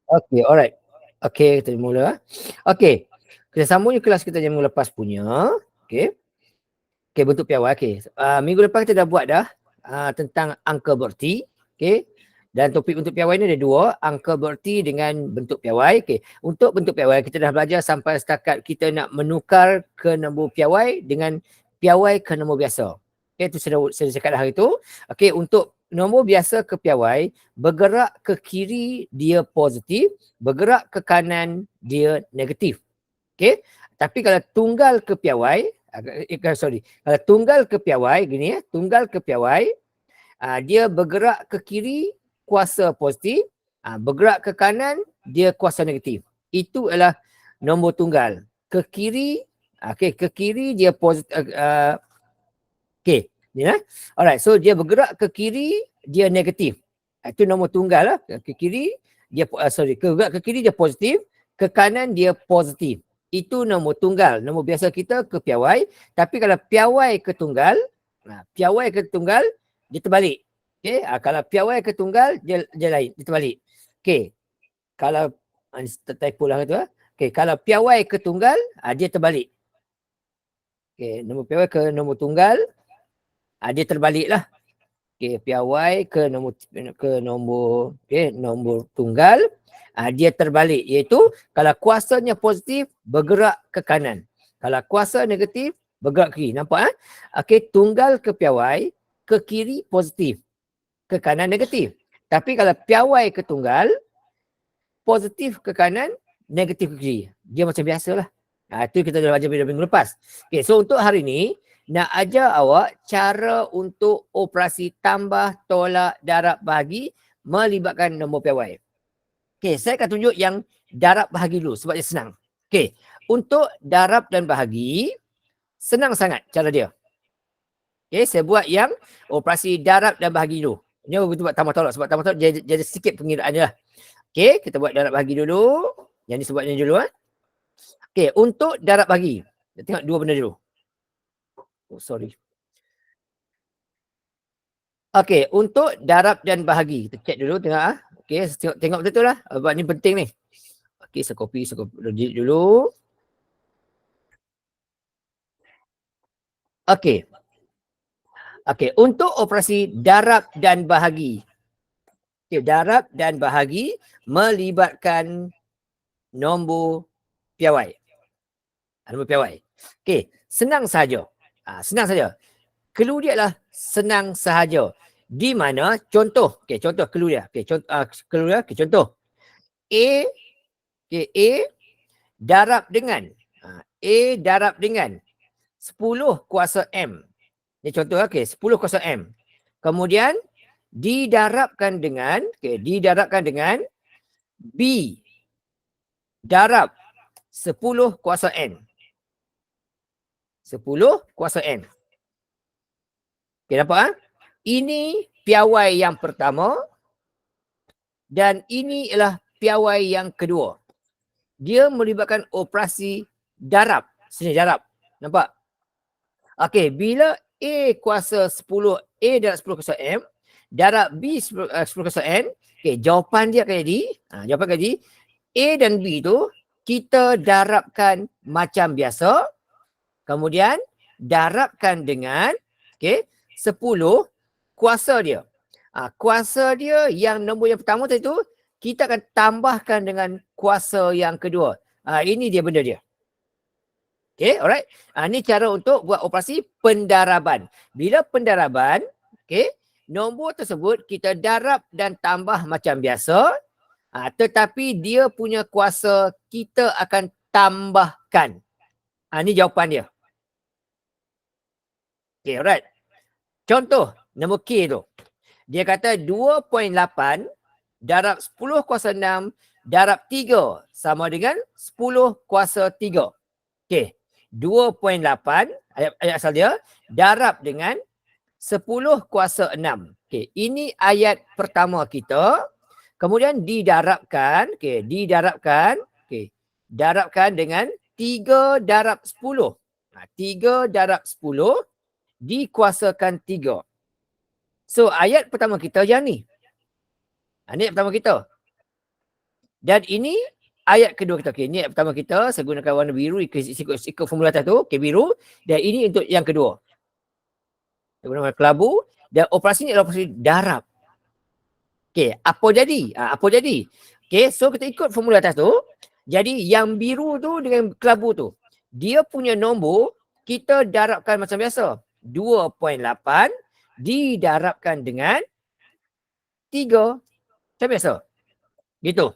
Okey, alright. Okey, kita mula. Okey, kita sambung je kelas kita yang minggu lepas punya. Okey. Okey, bentuk piawai. Okey, minggu lepas kita dah buat dah tentang angka bererti. Okey. Dan topik bentuk piawai ni ada dua, angka bererti dengan bentuk piawai. Okey, untuk bentuk piawai kita dah belajar sampai setakat kita nak menukar ke nombor piawai dengan piawai ke nombor biasa. Okey, itu saya cakap dah hari tu. Okey, untuk nombor biasa ke piawai, bergerak ke kiri dia positif, bergerak ke kanan dia negatif. Okey. Tapi kalau tunggal ke piawai, kalau tunggal ke piawai gini ya, tunggal ke piawai, dia bergerak ke kiri kuasa positif, bergerak ke kanan dia kuasa negatif. Itu adalah nombor tunggal. Ke kiri, okey, ke kiri dia positif. Okey, ni lah. Alright, so dia bergerak ke kiri dia negatif. Itu nombor tunggal lah. Ke kiri dia bergerak ke kiri dia positif, ke kanan dia positif. Itu nombor tunggal. Nombor biasa kita ke piawai. Tapi kalau piawai ke tunggal, piawai ke tunggal dia terbalik. Okey, kalau piawai ke tunggal dia lain, dia terbalik. Okey. Kalau typo lah tu. Okey, kalau piawai ke tunggal, dia terbalik. Okey, nombor piawai ke nombor tunggal, dia terbalik lah. Okey, piawai ke nombor nombor tunggal, dia terbalik, iaitu kalau kuasanya positif bergerak ke kanan. Kalau kuasa negatif bergerak ke kiri. Nampak Okey, tunggal ke piawai, ke kiri positif, ke kanan negatif. Tapi kalau piawai ke tunggal, positif ke kanan, negatif ke kiri. Dia macam biasalah. Itu kita dah belajar minggu lepas. Okey, so untuk hari ni nak ajar awak cara untuk operasi tambah, tolak, darab, bahagi melibatkan nombor piawai. Okey, saya akan tunjuk yang darab bahagi dulu sebab dia senang. Okey, untuk darab dan bahagi senang sangat cara dia. Okey, saya buat yang operasi darab dan bahagi dulu. Ini betul buat tambah tolak sebab tambah tolak dia ada sikit pengiraan dia lah. Okey, kita buat darab bahagi dulu. Yang disebutnya dulu. Okey, untuk darab bahagi. Kita tengok dua benda dulu. Oh, sorry. Okey, untuk darab dan bahagi. Kita cek dulu tengok Okey, tengok betul lah. Sebab ni penting ni. Okey, saya copy delete dulu. Okey. Okey, untuk operasi darab dan bahagi. Okey, darab dan bahagi melibatkan nombor piawai. Nombor piawai. Okey, senang saja. Senang saja. Clue dia adalah senang sahaja. Di mana contoh, contoh clue dia. Clue dia, contoh. A, A darab dengan A darab dengan 10 kuasa M. Ni contoh 10 kuasa M. Kemudian didarabkan dengan didarabkan dengan B darab 10 kuasa N. 10 kuasa N. Okey, nampak Ini piawai yang pertama dan ini ialah piawai yang kedua. Dia melibatkan operasi darab. Sini darab. Nampak? Okey, bila A kuasa 10, A darab 10 kuasa M, darab B 10 kuasa N, jawapan dia akan jadi, jawapan akan jadi, A dan B tu kita darabkan macam biasa, kemudian darabkan dengan 10 kuasa dia. Kuasa dia yang nombor yang pertama tadi tu, kita akan tambahkan dengan kuasa yang kedua. Ini dia benda dia. Okay, alright. Ini cara untuk buat operasi pendaraban. Bila pendaraban, nombor tersebut kita darab dan tambah macam biasa, tetapi dia punya kuasa kita akan tambahkan. Ini jawapan dia. Okay, alright. Contoh, nombor K tu. Dia kata 2.8 darab 10 kuasa 6 darab 3 sama dengan 10 kuasa 3. Okay. 2.8 ayat asal dia darab dengan 10 kuasa 6. Okey, ini ayat pertama kita. Kemudian didarabkan, darabkan dengan 3 darab 10. 3 darab 10 dikuasakan 3. So ayat pertama kita yang ni. Ini ayat pertama kita. Dan ini ayat kedua kita. Okey, ni ayat pertama kita. Saya gunakan warna biru ikut formula atas tu. Okey, biru. Dan ini untuk yang kedua. Saya gunakan kelabu. Dan operasi ni adalah operasi darab. Okey, apa jadi? Apa jadi? Okey, so kita ikut formula atas tu. Jadi yang biru tu dengan kelabu tu, dia punya nombor kita darabkan macam biasa. 2.8 didarabkan dengan 3. Macam biasa. Gitu.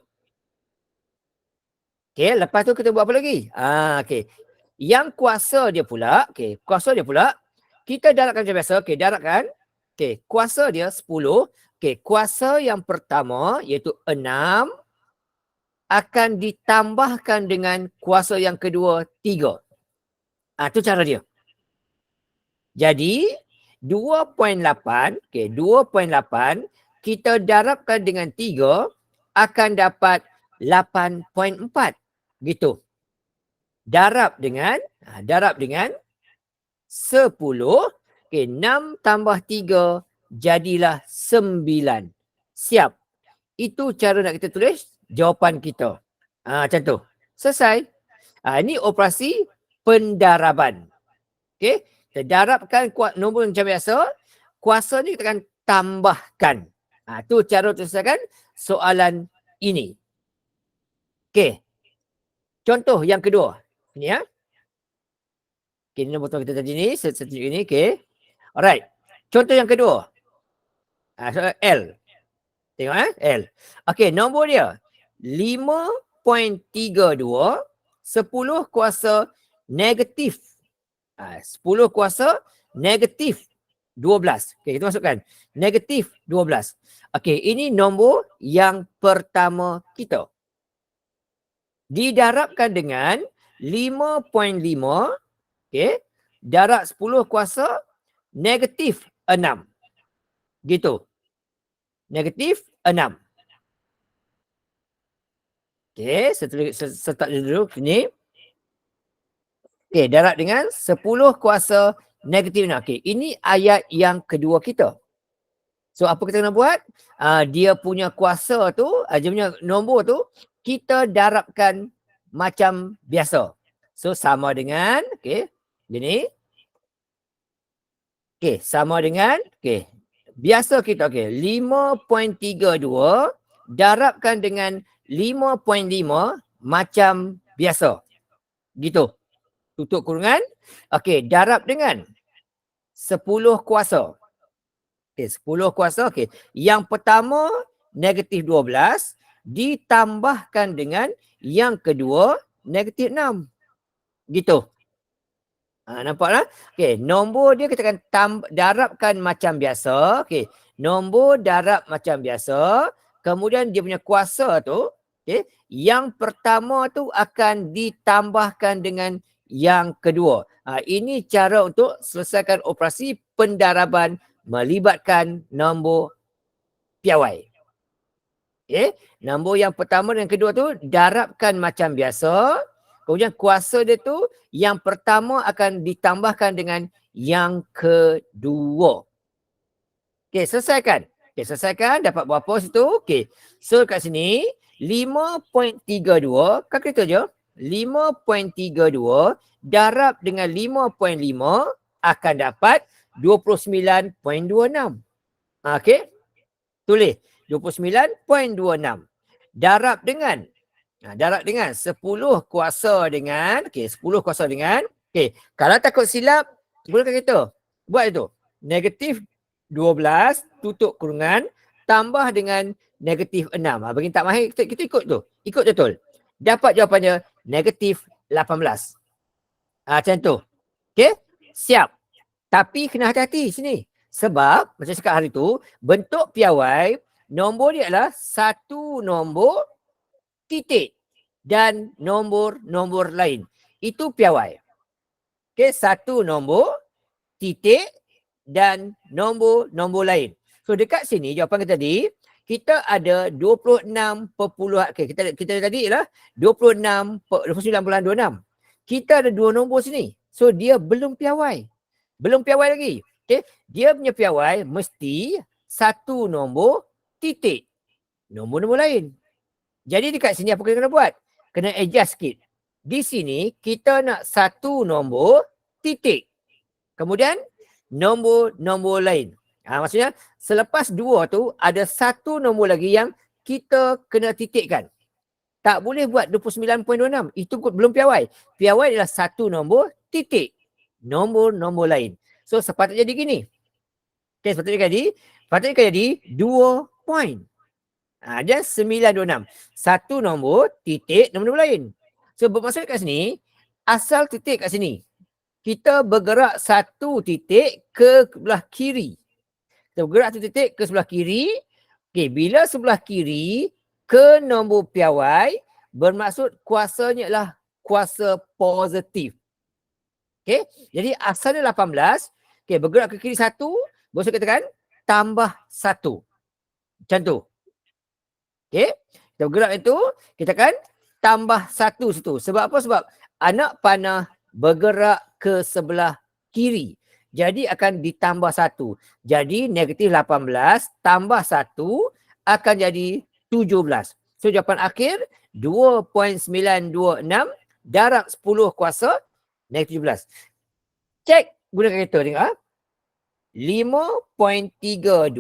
Okey, lepas tu kita buat apa lagi? Okey. Yang kuasa dia pula, kita darabkan macam biasa. Okey, darabkan. Okey, kuasa dia 10. Okey, kuasa yang pertama iaitu 6 akan ditambahkan dengan kuasa yang kedua 3. Itu cara dia. Jadi 2.8, okey, 2.8 kita darabkan dengan 3 akan dapat 8.4. Gitu. Darab dengan 10. Okey, 6 tambah 3 jadilah 9. Siap. Itu cara nak kita tulis jawapan kita. Macam tu. Selesai. Ini operasi pendaraban. Okey. Kita darabkan nombor macam biasa. Kuasa ni kita akan tambahkan. Itu cara selesaikan soalan ini. Okey. Contoh yang kedua. Ini ya. Okey, ini nombor kita tadi ni. Saya tunjuk ini. Okey. Alright. Contoh yang kedua. Soalan L. Tengok L. Okey, nombor dia 5.32 10 kuasa negatif 10 kuasa negatif 12. Okey, kita masukkan negatif 12. Okey, ini nombor yang pertama kita. Didarabkan dengan 5.5. Okey, darab 10 kuasa negatif 6. Gitu. Negatif 6. Okey, start dulu sini. Okey, darab dengan 10 kuasa negatif 6. Okey, ini ayat yang kedua kita. So, apa kita kena buat? Dia punya kuasa tu, dia punya nombor tu, kita darabkan macam biasa. So, sama dengan, okey, gini. Okey, sama dengan, okey, biasa kita, okey, 5.32 darabkan dengan 5.5 macam biasa. Gitu. Tutup kurungan. Okey, darab dengan 10 kuasa. Okey, 10 kuasa. Okey, yang pertama negatif 12 ditambahkan dengan yang kedua negatif 6. Gitu. Nampaklah? Okey, nombor dia kita akan darabkan macam biasa. Okey, nombor darab macam biasa. Kemudian dia punya kuasa tu, okey, yang pertama tu akan ditambahkan dengan yang kedua. Ini cara untuk selesaikan operasi pendaraban melibatkan nombor piawai. Okey, nombor yang pertama dan kedua tu darabkan macam biasa. Kemudian kuasa dia tu yang pertama akan ditambahkan dengan yang kedua. Okey, selesaikan. Okey, selesaikan. Dapat berapa situ? Okey. So, kat sini 5.32. Kalkulator je. 5.32 darab dengan 5.5 akan dapat 29.26. Okey. Tulis. 29.26. Darab dengan 10 kuasa dengan, okey, 10 kuasa dengan, okey, kalau takut silap, gunakan kita. Buat itu. Negatif 12 tutup kurungan tambah dengan negatif 6. Bagi tak mahir, kita ikut tu. Ikut betul. Dapat jawapannya negatif 18. Macam tu. Okey? Siap. Tapi kena hati-hati sini. Sebab, macam cakap hari tu, bentuk piawai, nombor dia adalah satu nombor titik dan nombor-nombor lain. Itu piawai. Okey, satu nombor titik dan nombor-nombor lain. So dekat sini jawapan kita tadi, kita ada 26. Okey, kita tadi ialah 29.26. Kita ada dua nombor sini. So dia belum piawai. Belum piawai lagi. Okey, dia punya piawai mesti satu nombor titik. Nombor-nombor lain. Jadi dekat sini apa kita kena buat? Kena adjust sikit. Di sini kita nak satu nombor titik. Kemudian nombor lain. Maksudnya selepas 2 tu ada satu nombor lagi yang kita kena titikkan. Tak boleh buat 29.26. Itu belum piawai. Piawai adalah satu nombor titik. Nombor lain. So sepatutnya jadi gini. Okay, sepatutnya jadi 2 point. Dia 926. Satu nombor titik nombor lain. So bermaksud kat sini, asal titik kat sini. Kita bergerak satu titik ke sebelah kiri. Kita bergerak satu titik ke sebelah kiri. Okay, bila sebelah kiri ke nombor piawai, bermaksud kuasanya adalah kuasa positif. Okay, jadi asalnya 18. Okay, bergerak ke kiri 1. Bos katakan tambah 1. Macam tu. Okay, kita bergerak itu, kita akan tambah 1 situ. Sebab apa? Sebab anak panah bergerak ke sebelah kiri. Jadi akan ditambah 1. Jadi negatif 18 tambah 1 akan jadi 17. So jawapan akhir 2.926 darab 10 kuasa negatif 17. Cek guna kalkulator tengok. 5.32.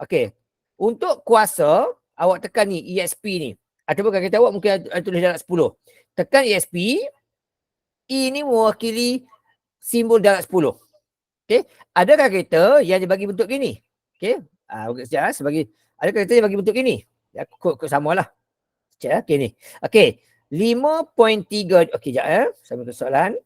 Okey. Untuk kuasa, awak tekan ni ESP ni. Ataupun kalau kita awak mungkin ada tulis darab 10. Tekan ESP. E ni mewakili simbol darab 10. Okey. Ada kalkulator yang dibagi bentuk gini. Okey. Sekejap sebagi. Ada kalkulator yang bagi bentuk gini. Ya, kod samalah. Sekejap. Okey ni. Okey. 5.3. Okey, sekejap saya minta soalan.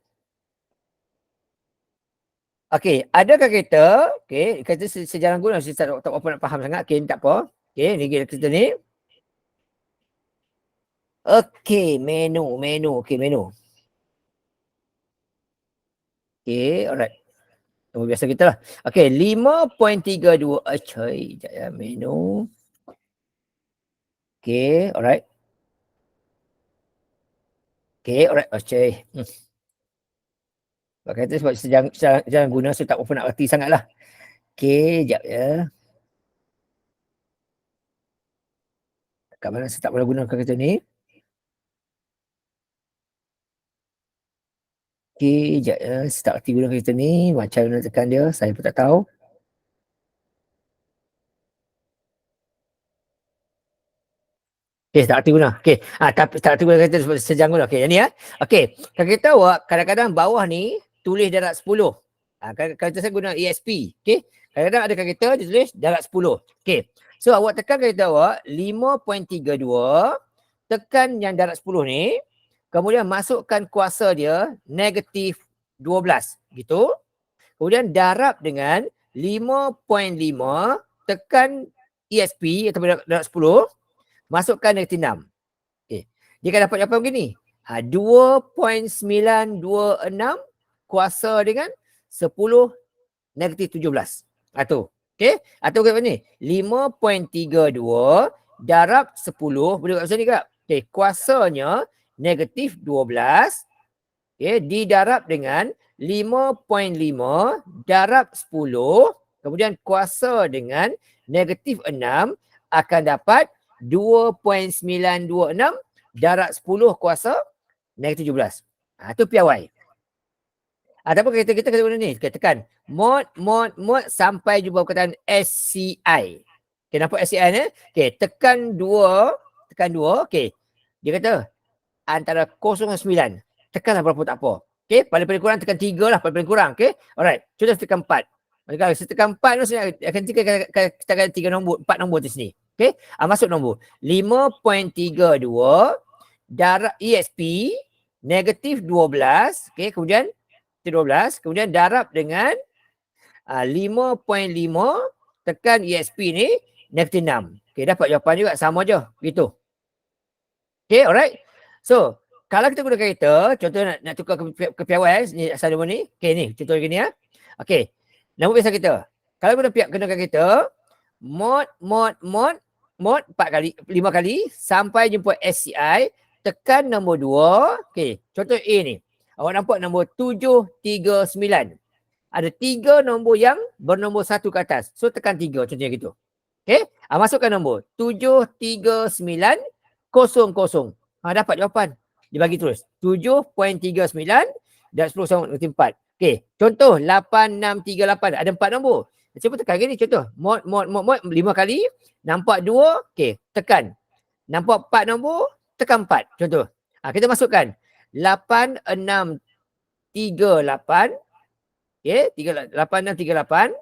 Okey, adakah kereta? Okey, kereta sejarah guna saya tak apa nak faham sangat. Okey, tak apa. Okey, ni kereta ni. Okey, menu. Okey, menu. Okey, alright. Nombor biasa kita lah. Okey, 5.32. Acoy, sekejap ya, menu. Okey, alright. Okey, alright. Acoy. Sebab kereta sebab sejarah guna saya tak apa nak reti sangat lah. Okey, sekejap ya. Kat mana saya tak boleh guna kereta ni. Okey, sekejap ya. Saya tak reti guna kereta ni. Macam mana tekan dia, saya pun tak tahu. Okey, tak reti guna. Okey. Tak reti guna kereta sejam guna. Okey, yang ni ya. Okey. Kalau kita awak kadang-kadang bawah ni tulis darab 10. Kalau saya guna ESP. Okey. Kadang-kadang ada kereta dia tulis darab 10. Okey. So awak tekan kereta awak 5.32. Tekan yang darab 10 ni. Kemudian masukkan kuasa dia negatif 12. Gitu. Kemudian darab dengan 5.5. Tekan ESP atau darab 10. Masukkan negatif 6. Okay. Dia akan dapat jawapan begini. 2.926 kuasa dengan 10 negatif 17. Tu. Okay. Atau apa ni? 5.32 darab 10. Boleh kat sini kak? Okay. Kuasanya negatif 12. Okay. Didarab dengan 5.5 darab 10. Kemudian kuasa dengan negatif 6 akan dapat 2.926 darab 10 kuasa negatif 17. Itu piawai. Ataupun kita kena guna ni. Kita tekan mod sampai jumpa perkataan SCI. Okay, nampak SCI ni? Okay, tekan 2. Okay. Dia kata antara 0 dan 9. Tekanlah berapa tak apa. Okay, paling kurang tekan 3 lah. Paling kurang. Okay. Alright. Contoh tekan 4. Kalau saya tekan 4 tu saya akan kita akan 3 nombor, 4 nombor di sini. Okey, masuk nombor 5.32 darab ESP negatif 12. Okey, kemudian 12, kemudian darab dengan 5.5 tekan ESP ni negatif 6. Okey, dapat jawapan juga sama je gitu. Okey, alright. So, kalau kita guna kereta, contoh nak tukar ke piawai ni asal nombor ni. Okey ni, contoh gini ya. Okey. Nombor biasa kita. Kalau guna kereta, mod 4 kali, 5 kali sampai jumpa SCI, tekan nombor 2. Okey, contoh A ni. Awak nampak nombor 739. Ada 3 nombor yang bernombor 1 ke atas. So tekan 3 contohnya gitu. Okey, masukkan nombor 739 Dapat jawapan. Dia bagi terus. 7.39 dan 10 sama dengan 4. Okey, contoh 8638. Ada 4 nombor. Cuba tekan gini contoh. Mod 5 kali. Nampak 2. Okey, tekan. Nampak 4 nombor. Tekan 4. Contoh. Kita masukkan. 8638. Okey, 8638.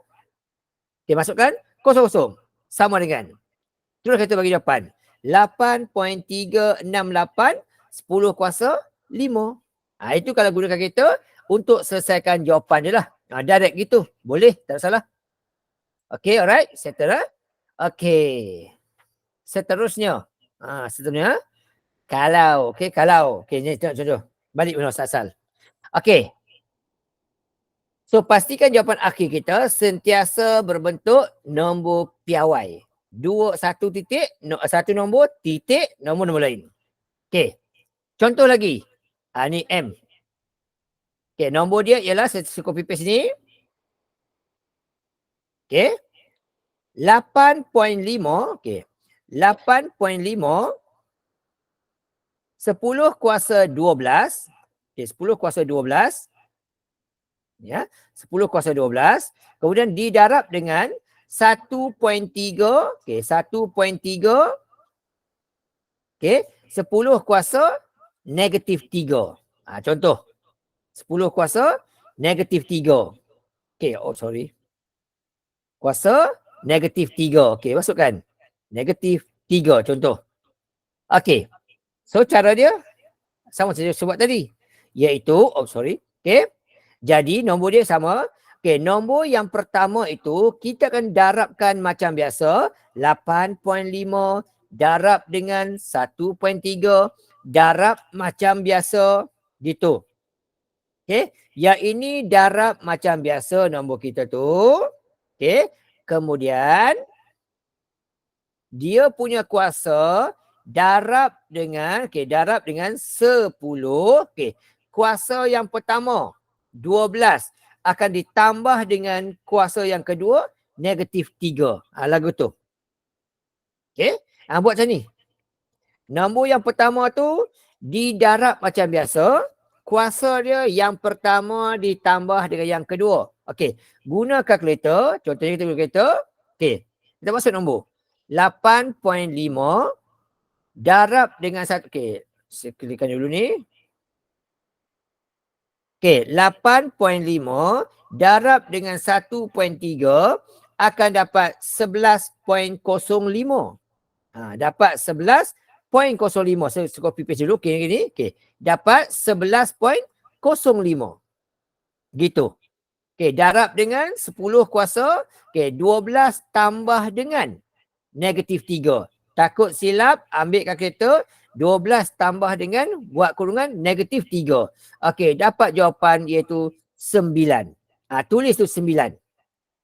Okey, masukkan 00. Sama dengan. Terus kita bagi jawapan. 8.368 10 kuasa 5. Itu kalau gunakan kereta untuk selesaikan jawapan je lah. Direct gitu. Boleh, tak salah. Okay, alright. Settle. Okay. Seterusnya. Seterusnya. Kalau. Okay, kalau. Okay, ni tengok contoh. Balik benar asal. Okay. So, pastikan jawapan akhir kita sentiasa berbentuk nombor piawai. 1 titik, 1 nombor, titik, nombor lain. Okay. Contoh lagi. Ni M. Okay, nombor dia ialah, saya copy paste ni. Okay. 8.5. Okay. 8.5. 10 kuasa 12. Okay, 10 kuasa 12. Ya, 10 kuasa 12. Kemudian didarab dengan 1.3. Okay, 1.3. Okay, 10 kuasa negatif 3. Contoh. 10 kuasa negatif 3. Okay, sorry. Kuasa negatif 3. Okay, masukkan. Negatif 3 contoh. Okay. So, cara dia sama saja sebut tadi. Iaitu, okay. Jadi, nombor dia sama. Okay, nombor yang pertama itu, kita akan darabkan macam biasa. 8.5 darab dengan 1.3. Darab macam biasa. Gitu. Okay. Yang ini darab macam biasa nombor kita tu. Okay. Kemudian, dia punya kuasa darab dengan 10. Okay. Kuasa yang pertama 12 akan ditambah dengan kuasa yang kedua negatif 3. Lagu tu. Okay. Buat macam ni. Nombor yang pertama tu didarab macam biasa. Kuasa dia yang pertama ditambah dengan yang kedua. Okey. Guna kalkulator. Contohnya kita guna kalkulator. Okey. Kita masuk nombor. 8.5 darab dengan 1. Okey. Saya klikkan dulu ni. Okey. 8.5 darab dengan 1.3 akan dapat 11.05. Dapat 11.05. Saya copy paste dulu. Okey, gini. Okey. Dapat 11.05. Gitu. Okey, darab dengan 10 kuasa. Okey, 12 tambah dengan negatif 3. Takut silap, ambil kalkulator. 12 tambah dengan buat kurungan negatif 3. Okey, dapat jawapan iaitu 9. Tulis tu 9.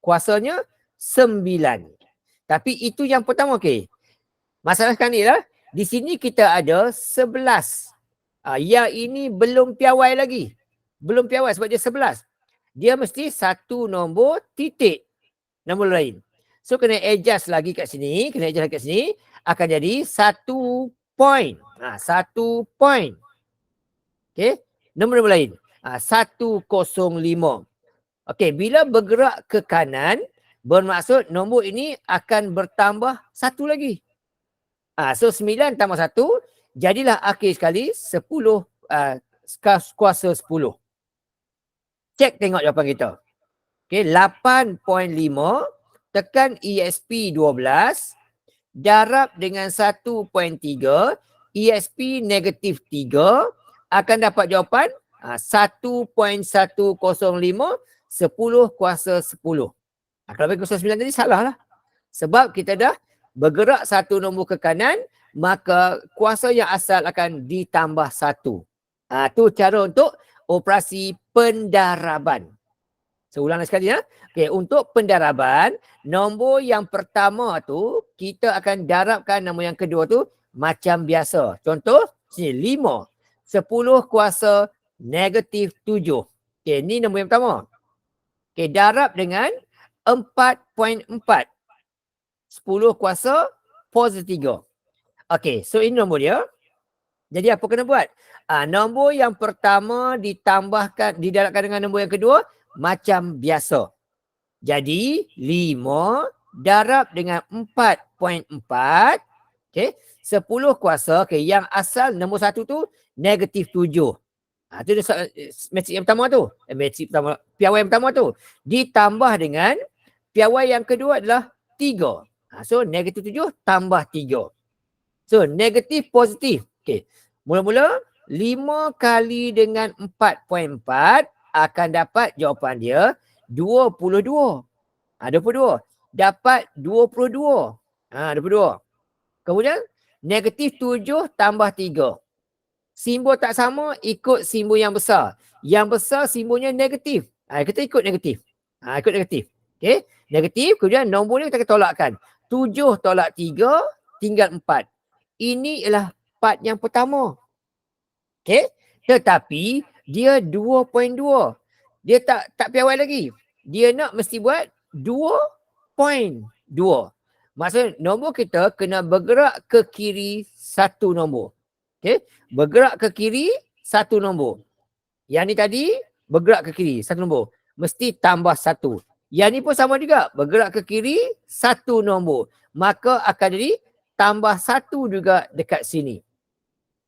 Kuasanya 9. Tapi itu yang pertama. Okey. Masalah sekarang ni lah. Di sini kita ada 11. Yang ini belum piawai lagi. Belum piawai sebab dia 11. Dia mesti satu nombor titik. Nombor lain. So kena adjust lagi kat sini. Akan jadi 1 point. 1 point. Okay. Nombor lain. 105. Okay. Bila bergerak ke kanan. Bermaksud nombor ini akan bertambah 1 lagi. So 9 tambah 1. Jadilah akhir sekali 10. Kuasa 10. Cek tengok jawapan kita. Okay. 8.5. Tekan ESP 12. Darab dengan 1.3. ESP negatif 3. Akan dapat jawapan 1.105. 10 kuasa 10. Kalau bagi kuasa 9 tadi salah lah. Sebab kita dah bergerak satu nombor ke kanan, maka kuasa yang asal akan ditambah 1. Tu cara untuk operasi pendaraban. Saya ulang sekali ya. Okay, untuk pendaraban, nombor yang pertama tu kita akan darabkan nombor yang kedua tu macam biasa. Contoh, sini 5. 10 kuasa negatif 7. Okay, ni nombor yang pertama. Okay, darab dengan 4.4. 10 kuasa positif 3. Okey, so ini nombor dia. Jadi apa kena buat? Nombor yang pertama didarabkan dengan nombor yang kedua macam biasa. Jadi 5 darab dengan 4.4. Okey, 10 kuasa. Okey, yang asal nombor 1 tu negatif 7. Tu matrik yang pertama tu. Piawai yang pertama tu. Ditambah dengan piawai yang kedua adalah 3. So negatif 7 tambah 3. So negatif positif. Okey. Mula-mula 5 kali dengan 4.4 akan dapat jawapan dia 22. 22. Dapat 22. 22. Kemudian negatif 7 tambah 3. Simbol tak sama, ikut simbol yang besar. Yang besar simbolnya negatif. Kita ikut negatif. Ikut negatif. Okey. Negatif, kemudian nombor ni kita akan tolakkan. 7 tolak 3, tinggal 4. Ini ialah part yang pertama. Okey. Tetapi dia 2.2. Dia tak piawai lagi. Dia nak mesti buat 2.2. Maksudnya nombor kita kena bergerak ke kiri satu nombor. Okey. Bergerak ke kiri satu nombor. Yang ni tadi bergerak ke kiri satu nombor. Mesti tambah 1. Yang ni pun sama juga. Bergerak ke kiri satu nombor. Maka akan jadi tambah 1 juga dekat sini.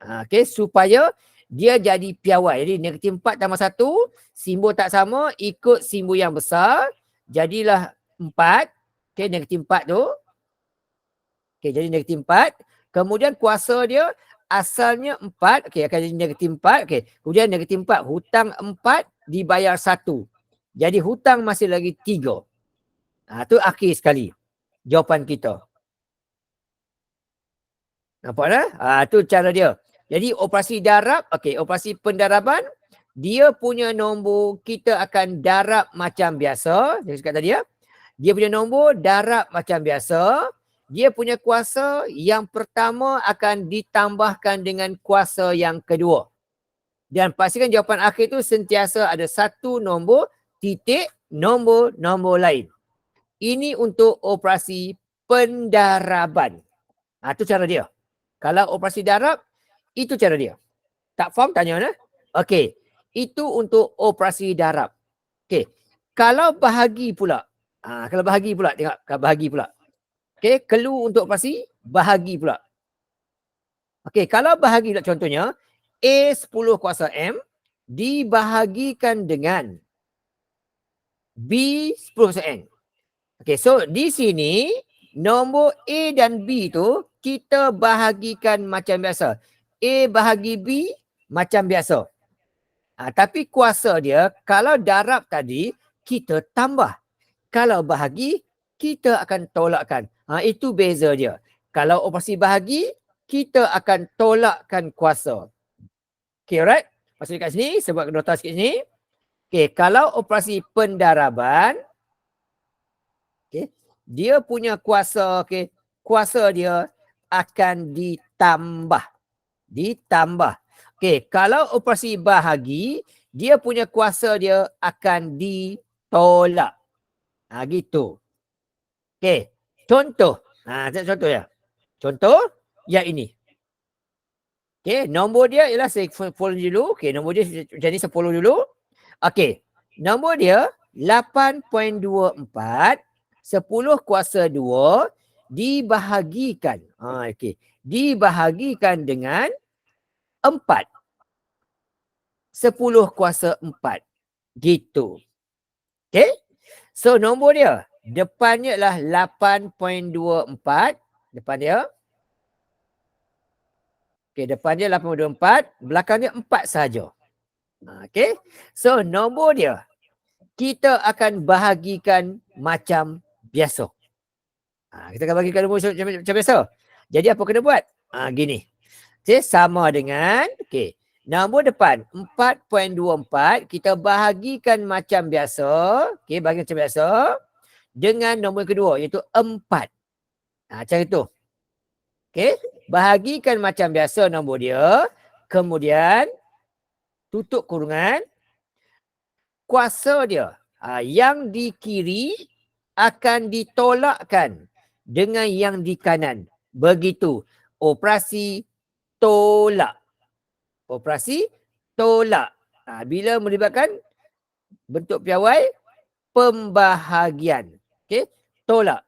Okey, supaya dia jadi piawai. Jadi negatif 4 tambah 1, simbol tak sama, ikut simbol yang besar. Jadilah 4. Okey, negatif 4 tu. Okey, jadi negatif 4. Kemudian kuasa dia asalnya 4. Okey, akan jadi negatif 4. Okey, kemudian negatif 4. Hutang 4 dibayar 1. Jadi hutang masih lagi 3. Tu akhir sekali jawapan kita. Nampak dah? Tu cara dia. Jadi operasi darab, okey, operasi pendaraban, dia punya nombor kita akan darab macam biasa. Saya cakap tadi ya. Dia punya nombor darab macam biasa. Dia punya kuasa yang pertama akan ditambahkan dengan kuasa yang kedua. Dan pastikan jawapan akhir tu sentiasa ada satu nombor titik nombor lain. Ini untuk operasi pendaraban. Tu cara dia. Kalau operasi darab, itu cara dia. Tak faham tanya mana? Okey. Itu untuk operasi darab. Okey. Kalau bahagi pula. Kalau bahagi pula. Tengok. Kalau bahagi pula. Okey. Clue untuk operasi bahagi pula. Okey. Kalau bahagi pula contohnya. A 10 kuasa M dibahagikan dengan B 10 kuasa N. Okey. So di sini nombor A dan B tu kita bahagikan macam biasa. A bahagi B macam biasa. Tapi kuasa dia kalau darab tadi kita tambah. Kalau bahagi kita akan tolakkan. Itu beza dia. Kalau operasi bahagi kita akan tolakkan kuasa. Okay, alright. Pasal dekat sini, sebab nota sikit sini. Okay, kalau operasi pendaraban, okay, dia punya kuasa, okay, kuasa dia akan ditambah. Ditambah. Okey, kalau operasi bahagi, dia punya kuasa dia akan ditolak. Gitu. Okey, contoh. Contoh ya. Contoh yang ini. Okey, nombor dia ialah saya follow dulu. Okey, nombor dia jadi 10 dulu. Okey, nombor dia 8.24 10 kuasa 2 dibahagikan. Okey, dibahagikan dengan 4. 10 kuasa 4. Gitu. Okay. So nombor dia. Depannya adalah 8.24. Depan dia. Okay. Depan dia 8.24. Belakang dia 4 sahaja. Okay. So nombor dia. Kita akan bahagikan macam biasa. Kita akan bahagikan nombor macam biasa. Jadi apa kena buat? Gini. Okay. Sama dengan. Okay. Nombor depan 4.24 kita bahagikan macam biasa. Okey, bagi macam biasa dengan nombor kedua iaitu 4. Macam itu. Okey, bahagikan macam biasa nombor dia. Kemudian tutup kurungan. Kuasa dia yang di kiri akan ditolakkan dengan yang di kanan. Begitu. operasi tolak. Operasi tolak. Bila melibatkan bentuk piawai pembahagian. Okey, tolak.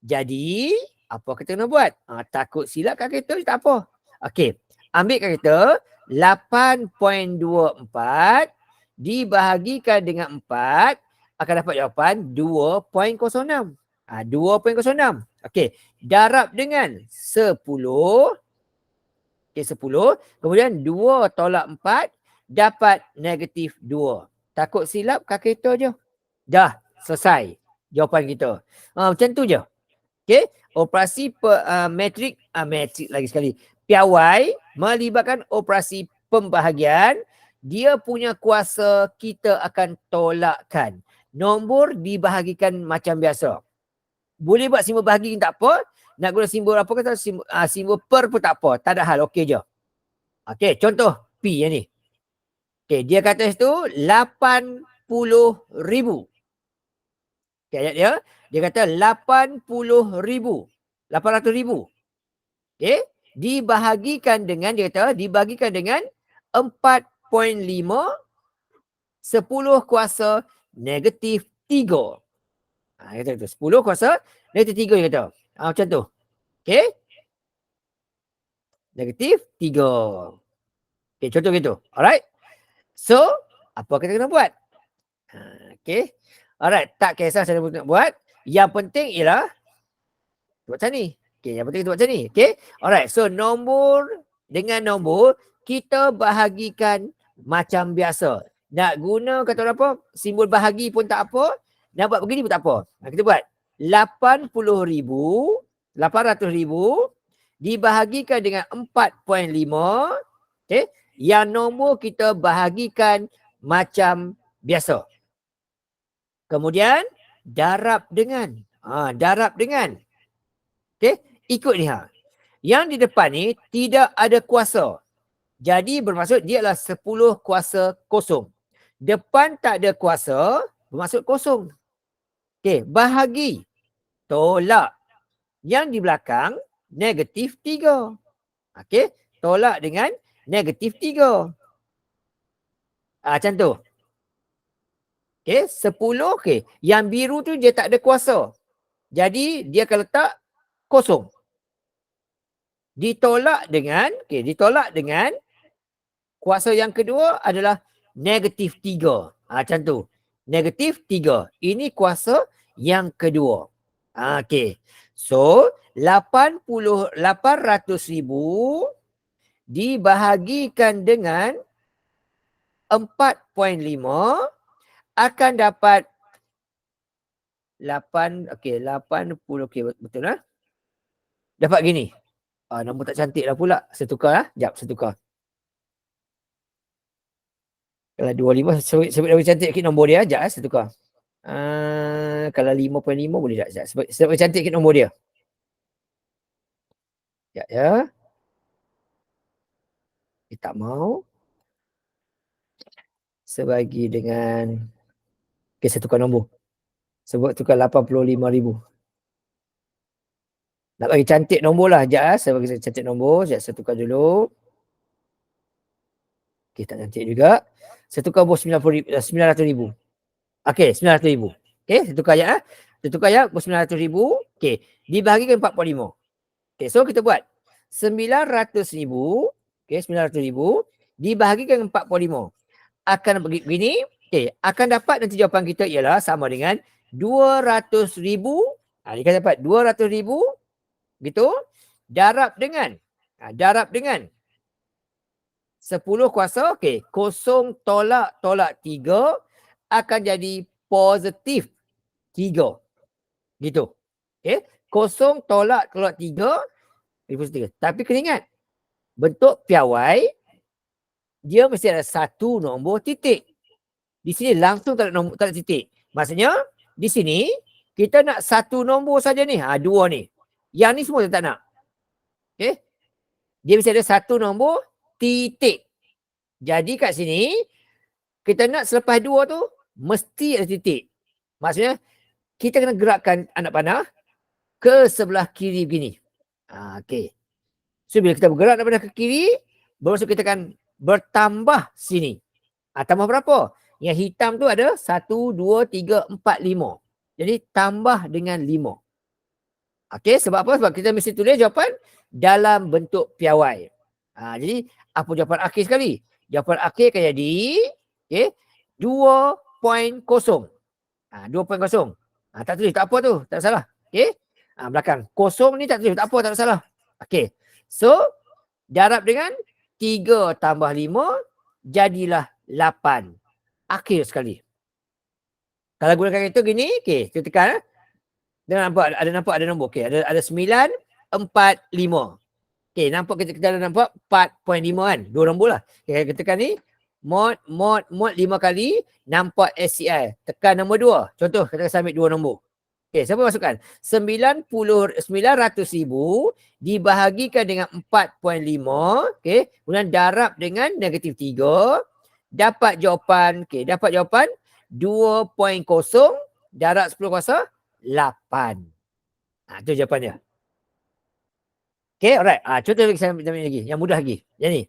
Jadi, apa kita kena buat? Takut silap kalkulator tak apa. Okey, ambil kalkulator 8.24 dibahagikan dengan 4 akan dapat jawapan 2.06. 2.06. Okey, darab dengan 10. Okey, 10. Kemudian 2 tolak 4 dapat negatif 2. Takut silap kalkulator je. Dah, selesai jawapan kita. Macam tu je. Okey, operasi matrik lagi sekali. Piawai melibatkan operasi pembahagian. Dia punya kuasa kita akan tolakkan. Nombor dibahagikan macam biasa. Boleh buat simbol bahagi tak apa. Nak guna simbol apa kata simbol per pun tak apa. Tak ada hal, okey je. Okey, contoh P yang ni. Okey, dia kata situ 80,000. Okay, ayat dia. Dia kata 80,000. 800,000. Okay. Dibahagikan dengan, dia kata, dibahagikan dengan 4.5 10 kuasa negatif 3. Kata itu. 10 kuasa negatif 3 dia kata. Macam tu. Okay. Negatif 3. Okay, contoh gitu. Alright. So, apa kita kena buat? Okay. Alright. Tak kisah saya nak buat. Yang penting ialah buat macam ni. Okay, yang penting kita buat macam ni. Okay. Alright. So, nombor dengan nombor kita bahagikan macam biasa. Nak guna kata orang apa, simbol bahagi pun tak apa. Nak buat begini pun tak apa. Kita buat 80,000, 800,000 dibahagikan dengan 4.5. Okay. Yang nombor kita bahagikan macam biasa. Kemudian darab dengan. Darab dengan. Okay. Ikut ni. Yang di depan ni tidak ada kuasa. Jadi bermaksud dia adalah 10 kuasa kosong. Depan tak ada kuasa, bermaksud kosong. Okey, bahagi. Tolak. Yang di belakang, negatif 3. Okey, tolak dengan negatif 3. Macam tu. Okey, 10. Okey, yang biru tu dia tak ada kuasa. Jadi dia akan letak kosong. Ditolak dengan, ditolak dengan kuasa yang kedua adalah negatif 3. Macam tu. Negatif 3. Ini kuasa yang kedua. Okey. So, 800,000 dibahagikan dengan 4.5 akan dapat 80. Okey, betul lah. Dapat gini. Nombor tak cantik lah pula. Saya tukar lah. Sekejap, saya tukar. Kalau 25, sebut lebih cantik sikit nombor dia. Sekejap, saya tukar. Kalau 5.5 boleh tak? Sebab lebih cantik sikit nombor dia. Sekejap ya. Dia tak mau. Sebagi dengan. Okay, saya tukar nombor. Sebab tukar 85,000. Nak bagi cantik nombor lah. Sekejap, saya bagi cantik nombor. Sekejap, saya tukar dulu. Okay, tak cantik juga. Saya tukar bos 900,000. Okay, 900,000. Okay, saya tukar ya. Saya tukar ya, bos 900,000. Okay, dibahagikan 4.5. Okay, so kita buat 900,000. Okay, 900,000 dibahagikan 4.5. Akan begini. Okay, akan dapat nanti jawapan kita ialah sama dengan 200,000. Dia akan dapat 200,000. Gitu. Darab dengan. Darab dengan 10 kuasa. Okay, kosong tolak 3 akan jadi positif 3. Gitu. Okay, kosong tolak 3. Tapi kena ingat, bentuk piawai dia mesti ada satu nombor titik. Di sini langsung tak ada nombor, tak ada titik. Maksudnya di sini kita nak satu nombor saja ni. 2 ni. Yang ni semua kita tak nak. Okey. Dia mesti ada satu nombor titik. Jadi kat sini kita nak selepas 2 tu mesti ada titik. Maksudnya kita kena gerakkan anak panah ke sebelah kiri begini. Okey. So bila kita bergerak daripada ke kiri, bermaksud kita akan bertambah sini. Tambah berapa? Yang hitam tu ada 1, 2, 3, 4, 5. Jadi tambah dengan 5. Okey, sebab apa? Sebab kita mesti tulis jawapan dalam bentuk piawai. Jadi apa jawapan akhir sekali? Jawapan akhir akan jadi okey, 2.0. 2.0. Tak tulis, tak apa tu, tak salah. Okey. Belakang. Kosong ni tak tulis, tak apa, tak salah. Okey. So, darab dengan 3 tambah 5, jadilah 8. Akhir sekali. Kalau gunakan itu gini, okey, kita tekan. Dia nampak ada nombor. Okey, ada 9, 4, 5. Okey, nampak kita ada nampak 4.5 kan? 2 nombor lah. Okay, kita tekan ni mod 5 kali, nampak SCI. Tekan nombor 2. Contoh kita submit 2 nombor. Okey, siapa masukkan? 900,000 dibahagikan dengan 4.5, okey, kemudian darab dengan negatif 3, dapat jawapan, okey, dapat jawapan 2.0 darab 10 kuasa 8. Itu jawapannya. Okay, alright. Contoh lagi saya ambil lagi. Yang mudah lagi. Yang ni.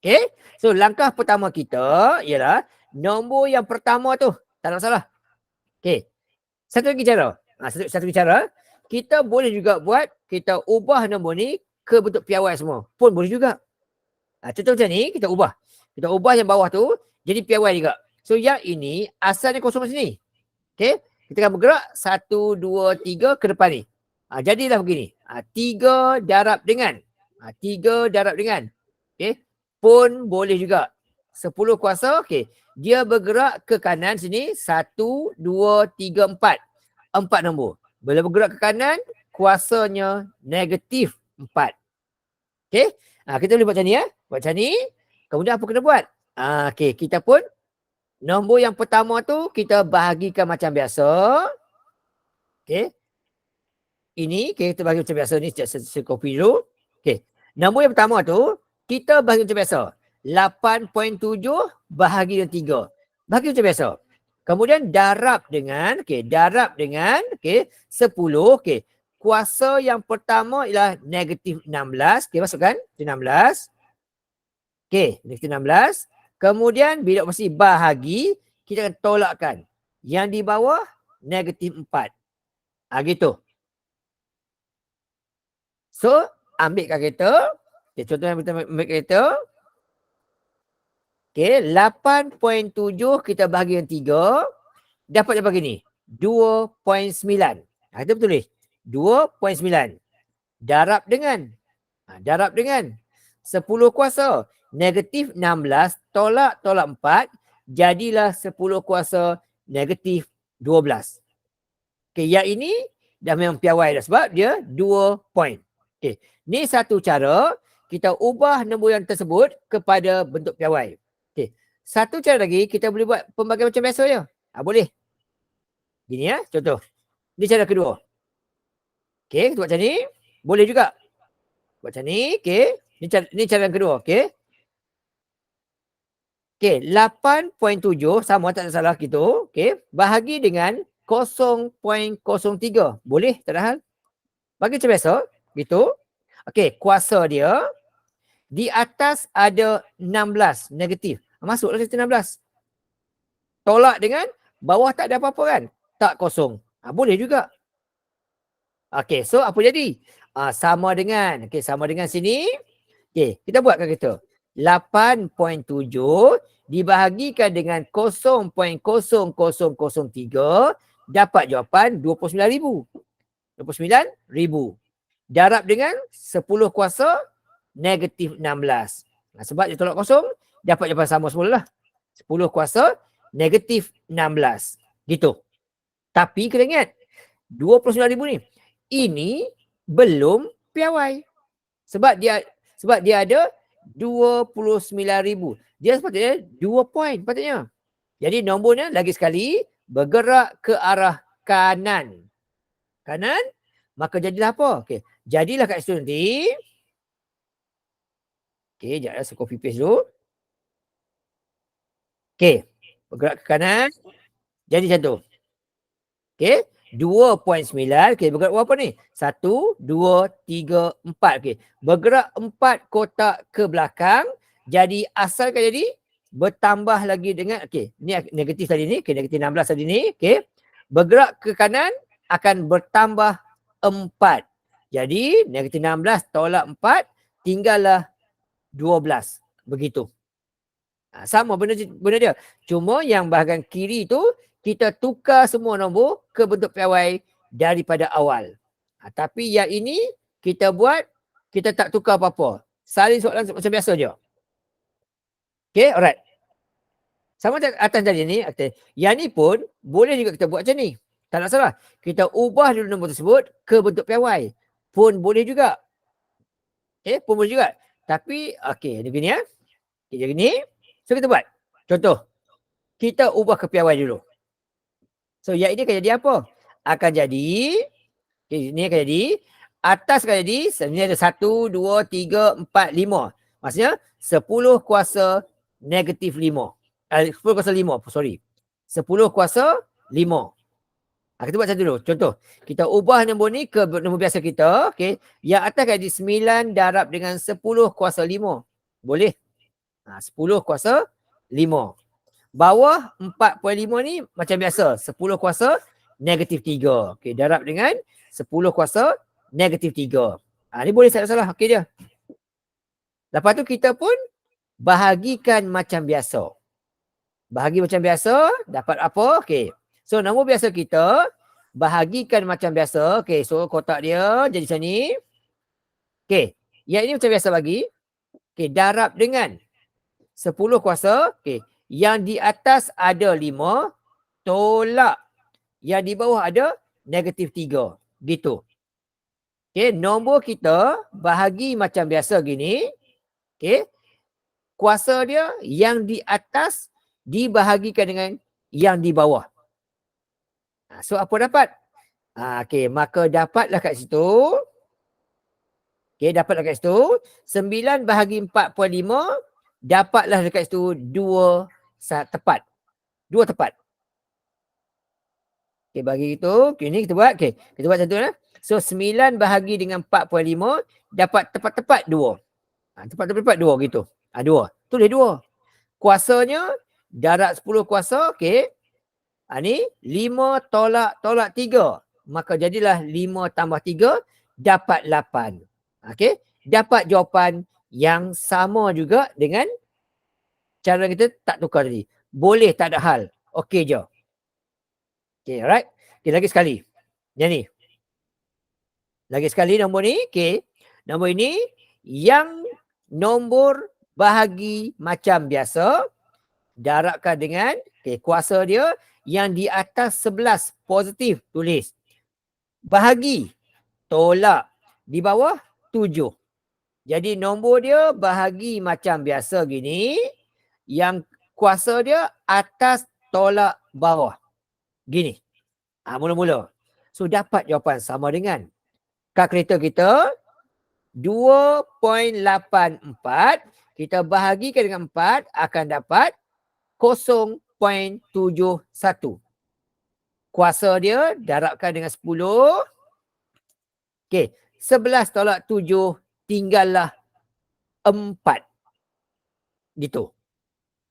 Okay. So, langkah pertama kita ialah nombor yang pertama tu. Tak ada masalah. Okay. Satu lagi cara. Satu lagi cara. Kita boleh juga buat, kita ubah nombor ni ke bentuk piawai semua. Pun boleh juga. Contoh macam ni, kita ubah. Kita ubah yang bawah tu jadi piawai juga. So, yang ini asalnya kosong sini. Okay. Kita akan bergerak 1, 2, 3 ke depan ni. Jadilah begini. 3 darab dengan. 3 darab dengan. Okay. Pun boleh juga. 10 kuasa. Okay. Dia bergerak ke kanan sini. 1, 2, 3, 4. 4 nombor. Bila bergerak ke kanan, kuasanya negatif 4. Okay. Kita boleh buat macam ni. Buat macam ni. Kemudian apa kena buat? Okay. Kita pun nombor yang pertama tu kita bahagikan macam biasa. Okay. Ini kita bagi macam biasa ni, saya copy dulu. Okey. Nombor yang pertama tu kita bagi macam biasa. 8.7 bahagi dengan 3. Bagi macam biasa. Kemudian darab dengan darab dengan 10. Okey. Kuasa yang pertama ialah negatif 16. Okey, masukkan 16. Okey, negatif 16. Kemudian bila mesti bahagi, kita akan tolakkan. Yang di bawah negatif 4. Gitu. So, ambil kalkulator. Okay, contoh yang kita ambil kalkulator. Okay, 8.7 kita bahagi dengan 3. Dapat apa gini? 2.9. Kita betul ni. 2.9. Darab dengan. Darab dengan. 10 kuasa. Negatif 16 tolak 4. Jadilah 10 kuasa negatif 12. Okay, yang ini dah memang piawai dah sebab dia 2 point. Okey, ni satu cara kita ubah nombor yang tersebut kepada bentuk piawai. Okey, satu cara lagi kita boleh buat pembagian macam biasa je. Boleh. Gini contoh. Ni cara kedua. Okey, kita buat macam ni. Boleh juga. Buat macam ni, okey. Ni cara yang kedua, okey. Okey, 8.7 sama tak ada salah gitu. Okey, bahagi dengan 0.03. Boleh, tak ada hal. Bagi macam biasa. Gitu. Okey, kuasa dia di atas ada 16 negatif. Masuklah situ 16. Tolak dengan bawah tak ada apa-apa kan? Tak kosong. Boleh juga. Okey, so apa jadi? Sama dengan. Okey, sama dengan sini. Okey, kita buatkan kita. 8.7 dibahagikan dengan 0.0003 dapat jawapan 29,000. 29,000. Darab dengan 10 kuasa negatif 16. Sebab dia tolak kosong, dapat jawapan sama semula lah. 10 kuasa negatif 16. Gitu. Tapi kena ingat, 29,000 ni, ini belum piawai. Sebab dia ada 29,000. Dia sepatutnya 2 point patutnya. Jadi nombornya lagi sekali bergerak ke arah kanan. Kanan, maka jadilah apa? Okey, jadilah kat situ nanti. Okey, sekejap saya copy paste dulu. Okey, bergerak ke kanan. Jadi macam tu. Okey, 2.9. Okay, bergerak berapa ni? 1, 2, 3, 4. Okay, bergerak 4 kotak ke belakang. Jadi asal kan jadi bertambah lagi dengan, okay, ni negatif tadi ni. Okay, negatif 16 tadi ni. Okay, bergerak ke kanan akan bertambah 4. Jadi negatif 16 tolak 4, tinggallah 12. Begitu. Sama benda dia. Cuma yang bahagian kiri tu kita tukar semua nombor ke bentuk piawai daripada awal. Tapi yang ini kita buat, kita tak tukar apa-apa. Salin soalan macam biasa je. Okay, alright. Sama atas tadi ni. Yang ni pun boleh juga kita buat macam ni. Tak nak salah. Kita ubah dulu nombor tersebut ke bentuk piawai. Pun boleh juga. Okay, pun boleh juga. Tapi, okay, ni gini ya. Okay, jadi gini. So, kita buat. Contoh. Kita ubah ke piawai dulu. So, yang ini akan jadi apa? Akan jadi, okay, ini akan jadi, atas akan jadi, sebenarnya ada 1, 2, 3, 4, 5. Maksudnya, 10 kuasa negatif 5. 10 kuasa 5, sorry. 10 kuasa 5. Kita buat satu dulu. Contoh, kita ubah nombor ni ke nombor biasa kita. Okay. Yang atas akan jadi 9 darab dengan 10 kuasa 5. Boleh? 10 kuasa 5. Bawah 4.5 ni macam biasa. 10 kuasa negatif 3. Okay, darab dengan 10 kuasa negatif 3. Ni boleh salah-salah. Okay je. Lepas tu kita pun bahagikan macam biasa. Bahagi macam biasa, dapat apa? Okay. So, nombor biasa kita, bahagikan macam biasa. Okay, so kotak dia jadi macam ni. Okay, yang ini macam biasa bagi. Okay, darab dengan 10 kuasa. Okay, yang di atas ada 5, tolak yang di bawah ada negatif 3. Gitu. Okay, nombor kita bahagi macam biasa gini. Okay, kuasa dia yang di atas dibahagikan dengan yang di bawah. So, apa dapat? Okay, maka dapatlah kat situ. Okay, dapatlah kat situ. 9 bahagi 4.5, dapatlah dekat situ 2 tepat. 2 tepat. Okay, bagi itu. Okay, ni kita buat. Okay, kita buat satu. So, 9 bahagi dengan 4.5, dapat tepat-tepat 2. Tepat-tepat 2 gitu. 2. Tulis 2. Kuasanya, darab 10 kuasa. Okay. Ni 5 tolak 3. Maka jadilah 5 tambah 3 dapat 8. Okey, dapat jawapan yang sama juga dengan cara kita tak tukar tadi. Boleh, tak ada hal. Okey je. Okey, alright. Okay, lagi sekali. Yang ni. Lagi sekali nombor ni. Okey. Nombor ini yang nombor bahagi macam biasa, darabkan dengan kuasa dia yang di atas 11 positif, tulis. Bahagi, tolak, di bawah 7. Jadi nombor dia bahagi macam biasa gini, yang kuasa dia atas tolak bawah. Gini. Mula-mula. So dapat jawapan sama dengan kalkulator kita 2.84, kita bahagikan dengan 4 akan dapat 0.71. Kuasa dia darabkan dengan 10. Okey, 11 tolak 7 tinggallah 4. Gitu.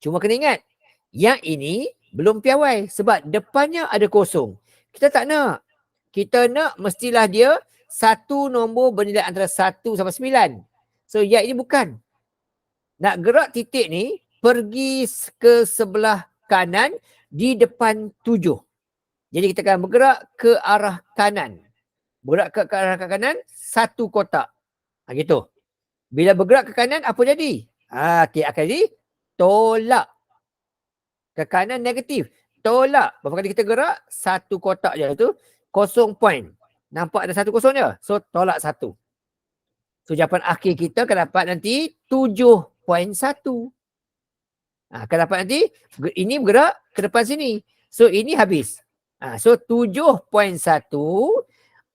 Cuma kena ingat, yang ini belum piawai sebab depannya ada kosong. Kita tak nak. Kita nak mestilah dia satu nombor bernilai antara 1 sampai 9. So, yang ini bukan. Nak gerak titik ni, pergi ke sebelah kanan di depan 7. Jadi kita akan bergerak ke arah kanan. Bergerak ke arah kanan, satu kotak. Gitu. Bila bergerak ke kanan, apa jadi? Okay, akan jadi tolak. Ke kanan negatif. Tolak. Berapa kali kita gerak? Satu kotak je tu. 0 point. Nampak ada satu kosong je. So, tolak 1. So, jawapan akhir kita akan dapat nanti 7.1. Akan dapat nanti, ini bergerak ke depan sini. So, ini habis. So 7.1,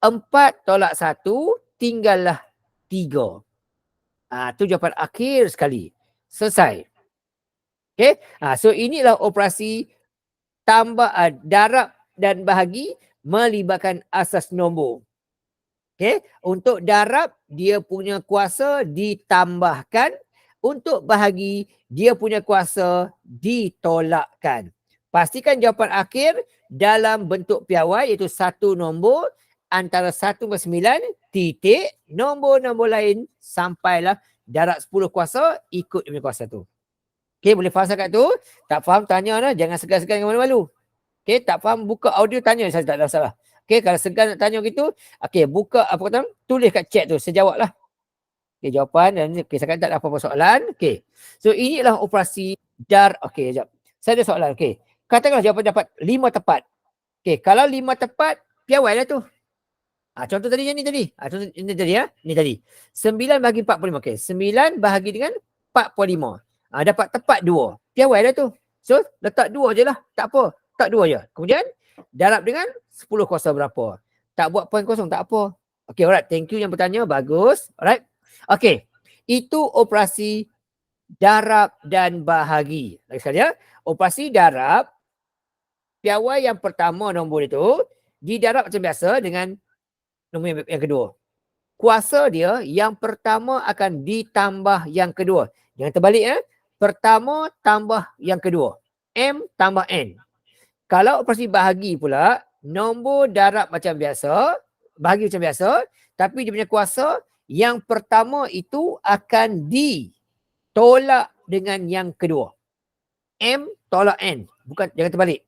4 tolak 1, tinggallah 3. Itu jawapan akhir sekali. Selesai. Okay. So inilah operasi tambah darab dan bahagi melibatkan asas nombor. Okey, untuk darab dia punya kuasa ditambahkan, untuk bahagi dia punya kuasa ditolakkan. Pastikan jawapan akhir dalam bentuk piawai iaitu satu nombor antara 1 ke 9 titik nombor-nombor lain sampailah darab 10 kuasa ikut dia punya kuasa tu. Okey, boleh faham setakat tu? Tak faham tanya lah, jangan segan-segan dengan malu-malu. Okey, tak faham buka audio tanya saya, tak ada masalah. Okey, kalau segan nak tanya gitu, okey buka apa kata, tulis kat chat tu, saya jawablah. Okey, jawapan dan okey sekarang tak ada apa-apa soalan. Okey. So inilah operasi okey jap. Saya ada soalan. Okey. Katakanlah jawapan dapat 5 tepat. Okey, kalau 5 tepat, piawai lah tu. Contoh tadi yang ni tadi. Contoh ini tadi ya. Ni tadi. 9 bahagi 45. Okey, 9 bahagi dengan 45. Dapat tepat 2. Piawai lah tu. So, letak 2 je lah. Tak apa. Tak 2 je. Kemudian, darab dengan 10 kuasa berapa. Tak buat poin kosong, tak apa. Okey, alright. Thank you yang bertanya. Bagus. Alright. Okey. Itu operasi darab dan bahagi. Lagi sekali ya. Operasi darab, piawai yang pertama nombor itu, didarab macam biasa dengan nombor yang kedua. Kuasa dia yang pertama akan ditambah yang kedua. Jangan terbalik ya. Pertama tambah yang kedua. M tambah N. Kalau operasi bahagi pula, nombor darab macam biasa, bahagi macam biasa, tapi dia punya kuasa yang pertama itu akan ditolak dengan yang kedua. M tolak N. Bukan, jangan terbalik.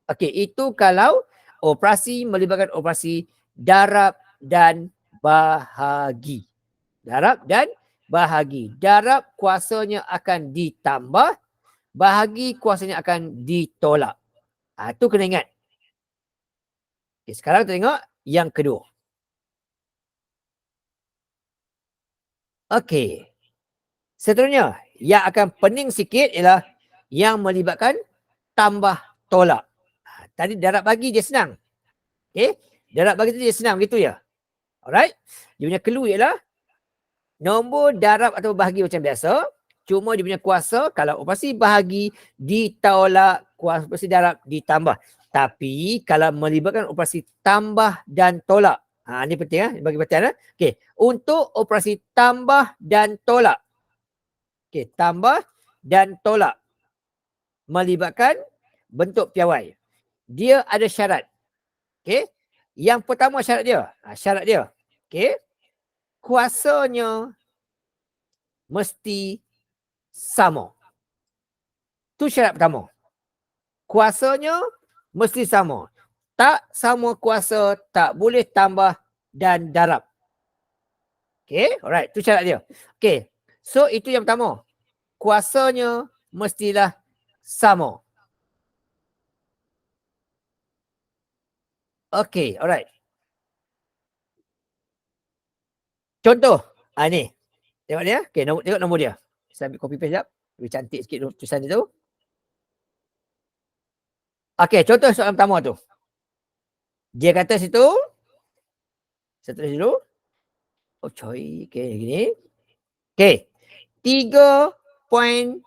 Okey, itu kalau operasi melibatkan operasi darab dan bahagi. Darab dan bahagi. Darab kuasanya akan ditambah, bahagi kuasanya akan ditolak. Itu kena ingat. Okay, sekarang kita tengok yang kedua. Okey. Seterusnya, yang akan pening sikit ialah yang melibatkan tambah tolak. Tadi darab bagi dia senang. Okey. Darab bagi dia senang gitu ya. Alright. Dia punya clue ialah nombor darab atau bahagi macam biasa. Cuma dia punya kuasa kalau operasi bahagi ditolak, kuasa operasi darab ditambah. Tapi kalau melibatkan operasi tambah dan tolak. Ini penting bagi perhatian. Okey, untuk operasi tambah dan tolak. Okey, tambah dan tolak melibatkan bentuk piawai. Dia ada syarat. Okey. Yang pertama syarat dia. Syarat dia. Okey. Kuasanya mesti sama. Tu syarat pertama. Kuasanya mesti sama. Tak sama kuasa, tak boleh tambah dan darab. Okay, alright. Tu syarat dia. Okay, so itu yang pertama. Kuasanya mestilah sama. Okay, alright. Contoh. Ni. Tengok dia. Okay, tengok nombor dia. Saya ambil copy paste sekejap. Lebih cantik sikit tulisan dia tu. Okay, contoh soalan pertama tu. Dia kata situ. Saya tulis dulu. Oh, coy. Okay, gini. Okay. 3.72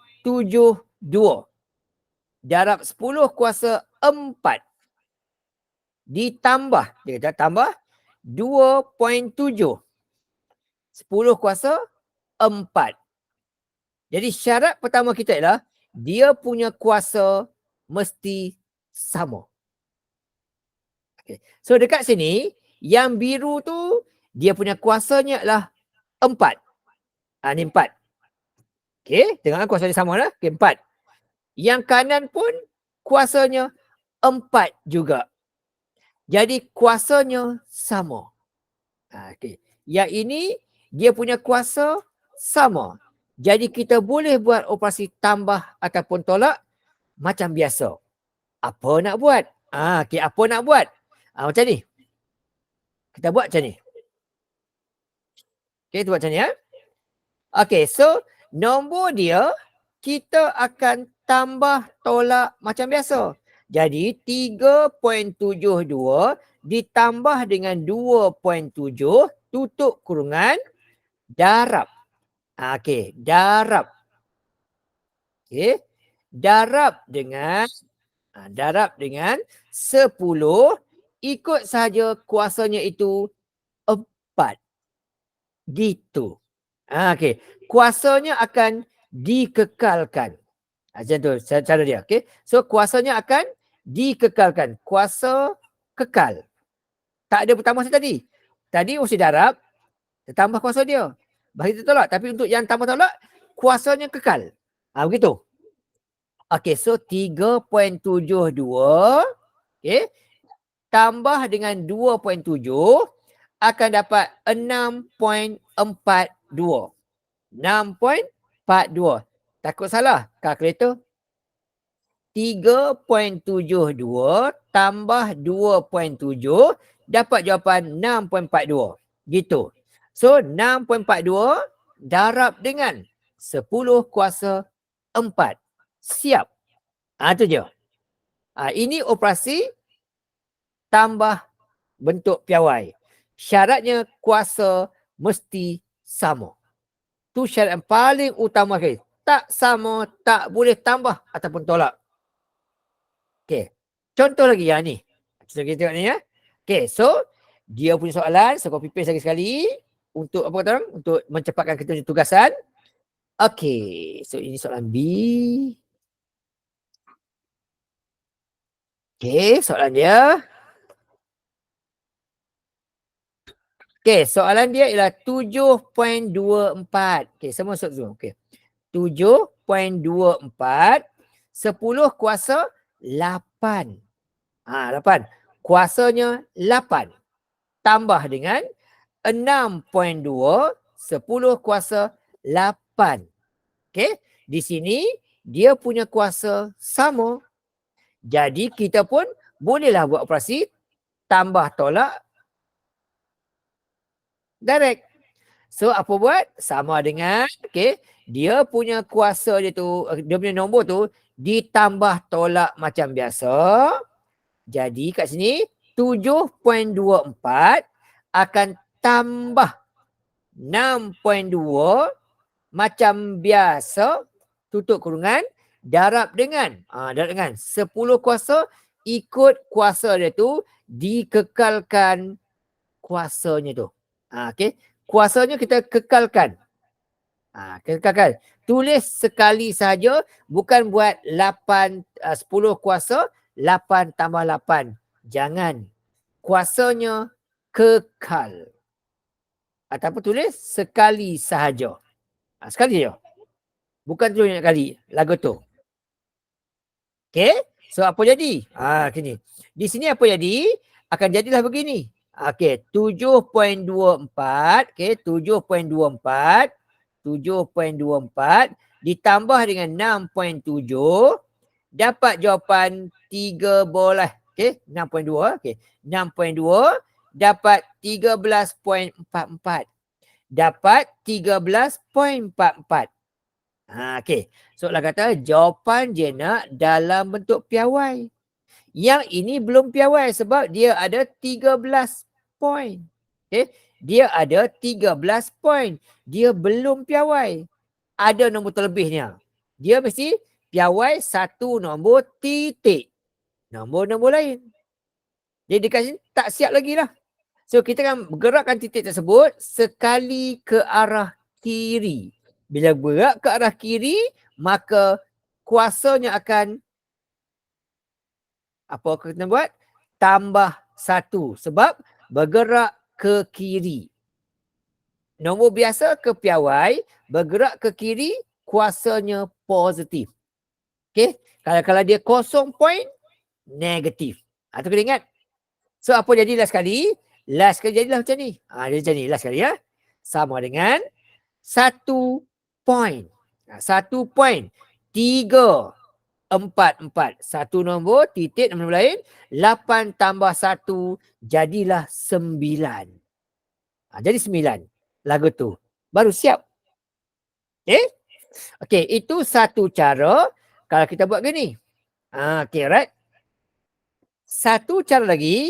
darab 10 kuasa 4 ditambah, dia kata tambah 2.7. 10 kuasa 4. Jadi syarat pertama kita ialah dia punya kuasa mesti sama. Okay. So dekat sini, yang biru tu dia punya kuasanya adalah 4. Ni 4. Okey, tengok kuasanya sama lah. Okey, 4. Yang kanan pun kuasanya 4 juga. Jadi kuasanya sama. Okey. Yang ini dia punya kuasa sama. Jadi kita boleh buat operasi tambah ataupun tolak macam biasa. Apa nak buat? Okey, apa nak buat? Macam ni. Kita buat macam ni. Okey, kita buat macam ni ya. Okey, so nombor dia kita akan tambah tolak macam biasa. Jadi 3.72 ditambah dengan 2.7 tutup kurungan darab. Okey, darab. Okey, darab dengan 10 ikut sahaja kuasanya itu 4. Gitu. Okey. Kuasanya akan dikekalkan. Macam tu cara dia. Okey. So kuasanya akan dikekalkan. Kuasa kekal. Tak ada bertambah tadi. Tadi mesti darab, tambah kuasa dia. Bagi tolak. Tapi untuk yang tambah tolak, kuasanya kekal. Begitu. Okey, so 3.72 okey, tambah dengan 2.7 akan dapat 6.42. 6.42. Takut salah kalkulator. 3.72 tambah 2.7 dapat jawapan 6.42. Gitu. So 6.42 darab dengan 10 kuasa 4. Siap. Itu je. Ini operasi tambah bentuk piawai. Syaratnya kuasa mesti sama. Tu syarat yang paling utama sekali. Tak sama, tak boleh tambah ataupun tolak. Okey. Contoh lagi yang ni. Kita tengok ni ya. Okey, so dia punya soalan, saya copy paste lagi sekali untuk apa kata orang? Untuk mencepatkan kita punya tugasan. Okey, so ini soalan B. Okey, soalan dia. Okey, soalan dia ialah 7.24. Okey, semua masuk Zoom. Okey. 7.24 10 kuasa 8. 8. Kuasanya 8. Tambah dengan 6.2 10 kuasa 8. Okey, di sini dia punya kuasa sama. Jadi kita pun bolehlah buat operasi tambah tolak direct. So apa buat? Sama dengan dia punya kuasa dia tu, dia punya nombor tu ditambah tolak macam biasa. Jadi kat sini 7.24 akan tambah 6.2 macam biasa, tutup kurungan, darab dengan 10 kuasa, ikut kuasa dia tu dikekalkan kuasanya tu. Okey. Kuasanya kita kekalkan. Kekalkan. Tulis sekali saja, bukan buat 10 kuasa, 8 tambah 8. Jangan. Kuasanya kekal. Ataupun tulis sekali sahaja. Sekali saja. Bukan tu banyak kali. Lagu tu. Okey. So apa jadi? Sini. Di sini apa jadi? Akan jadilah begini. Okey, 7.24, okey, 7.24 ditambah dengan 6.7 dapat jawapan 13, okey, 6.2, okey. 6.2 dapat 13.44. Dapat 13.44. Okey. Soalan kata jawapan dia nak dalam bentuk piawai. Yang ini belum piawai sebab dia ada 13 poin. Okay. Dia ada 13 poin. Dia belum piawai. Ada nombor terlebihnya. Dia mesti piawai satu nombor titik. Nombor-nombor lain. Jadi dekat sini tak siap lagi lah. So kita akan bergerakkan titik tersebut sekali ke arah kiri. Bila bergerak ke arah kiri, maka kuasanya akan apa kita buat? Tambah 1 sebab bergerak ke kiri. Nombor biasa ke piawai, bergerak ke kiri, kuasanya positif. Okey, kalau dia 0 point, negatif. Itu kena ingat. So apa jadi last kali? Last kali jadilah macam ni. Dia macam ni last kali ya. Sama dengan 1 point. 1 point. 3 4. Satu nombor, titik nombor lain. 8 tambah 1, jadilah 9. Jadi 9. Lagu tu. Baru siap. Okey, itu satu cara kalau kita buat gini. Okey, right. Satu cara lagi,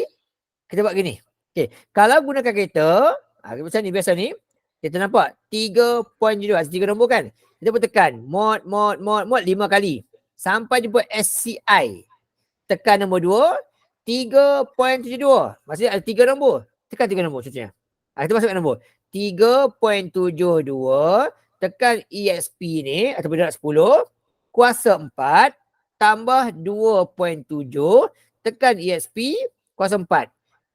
kita buat gini. Okey, kalau gunakan kereta, macam ni, biasa ni, kita nampak 3 point juga, 3 nombor kan. Kita pun tekan mod 5 kali. Sampai jumpa SCI. Tekan nombor 2, 3.72. Maksudnya ada 3 nombor. Tekan 3 nombor contohnya. Kita masukkan nombor. 3.72 tekan EXP ni ataupun darab 10 kuasa 4 tambah 2.7 tekan EXP kuasa 4.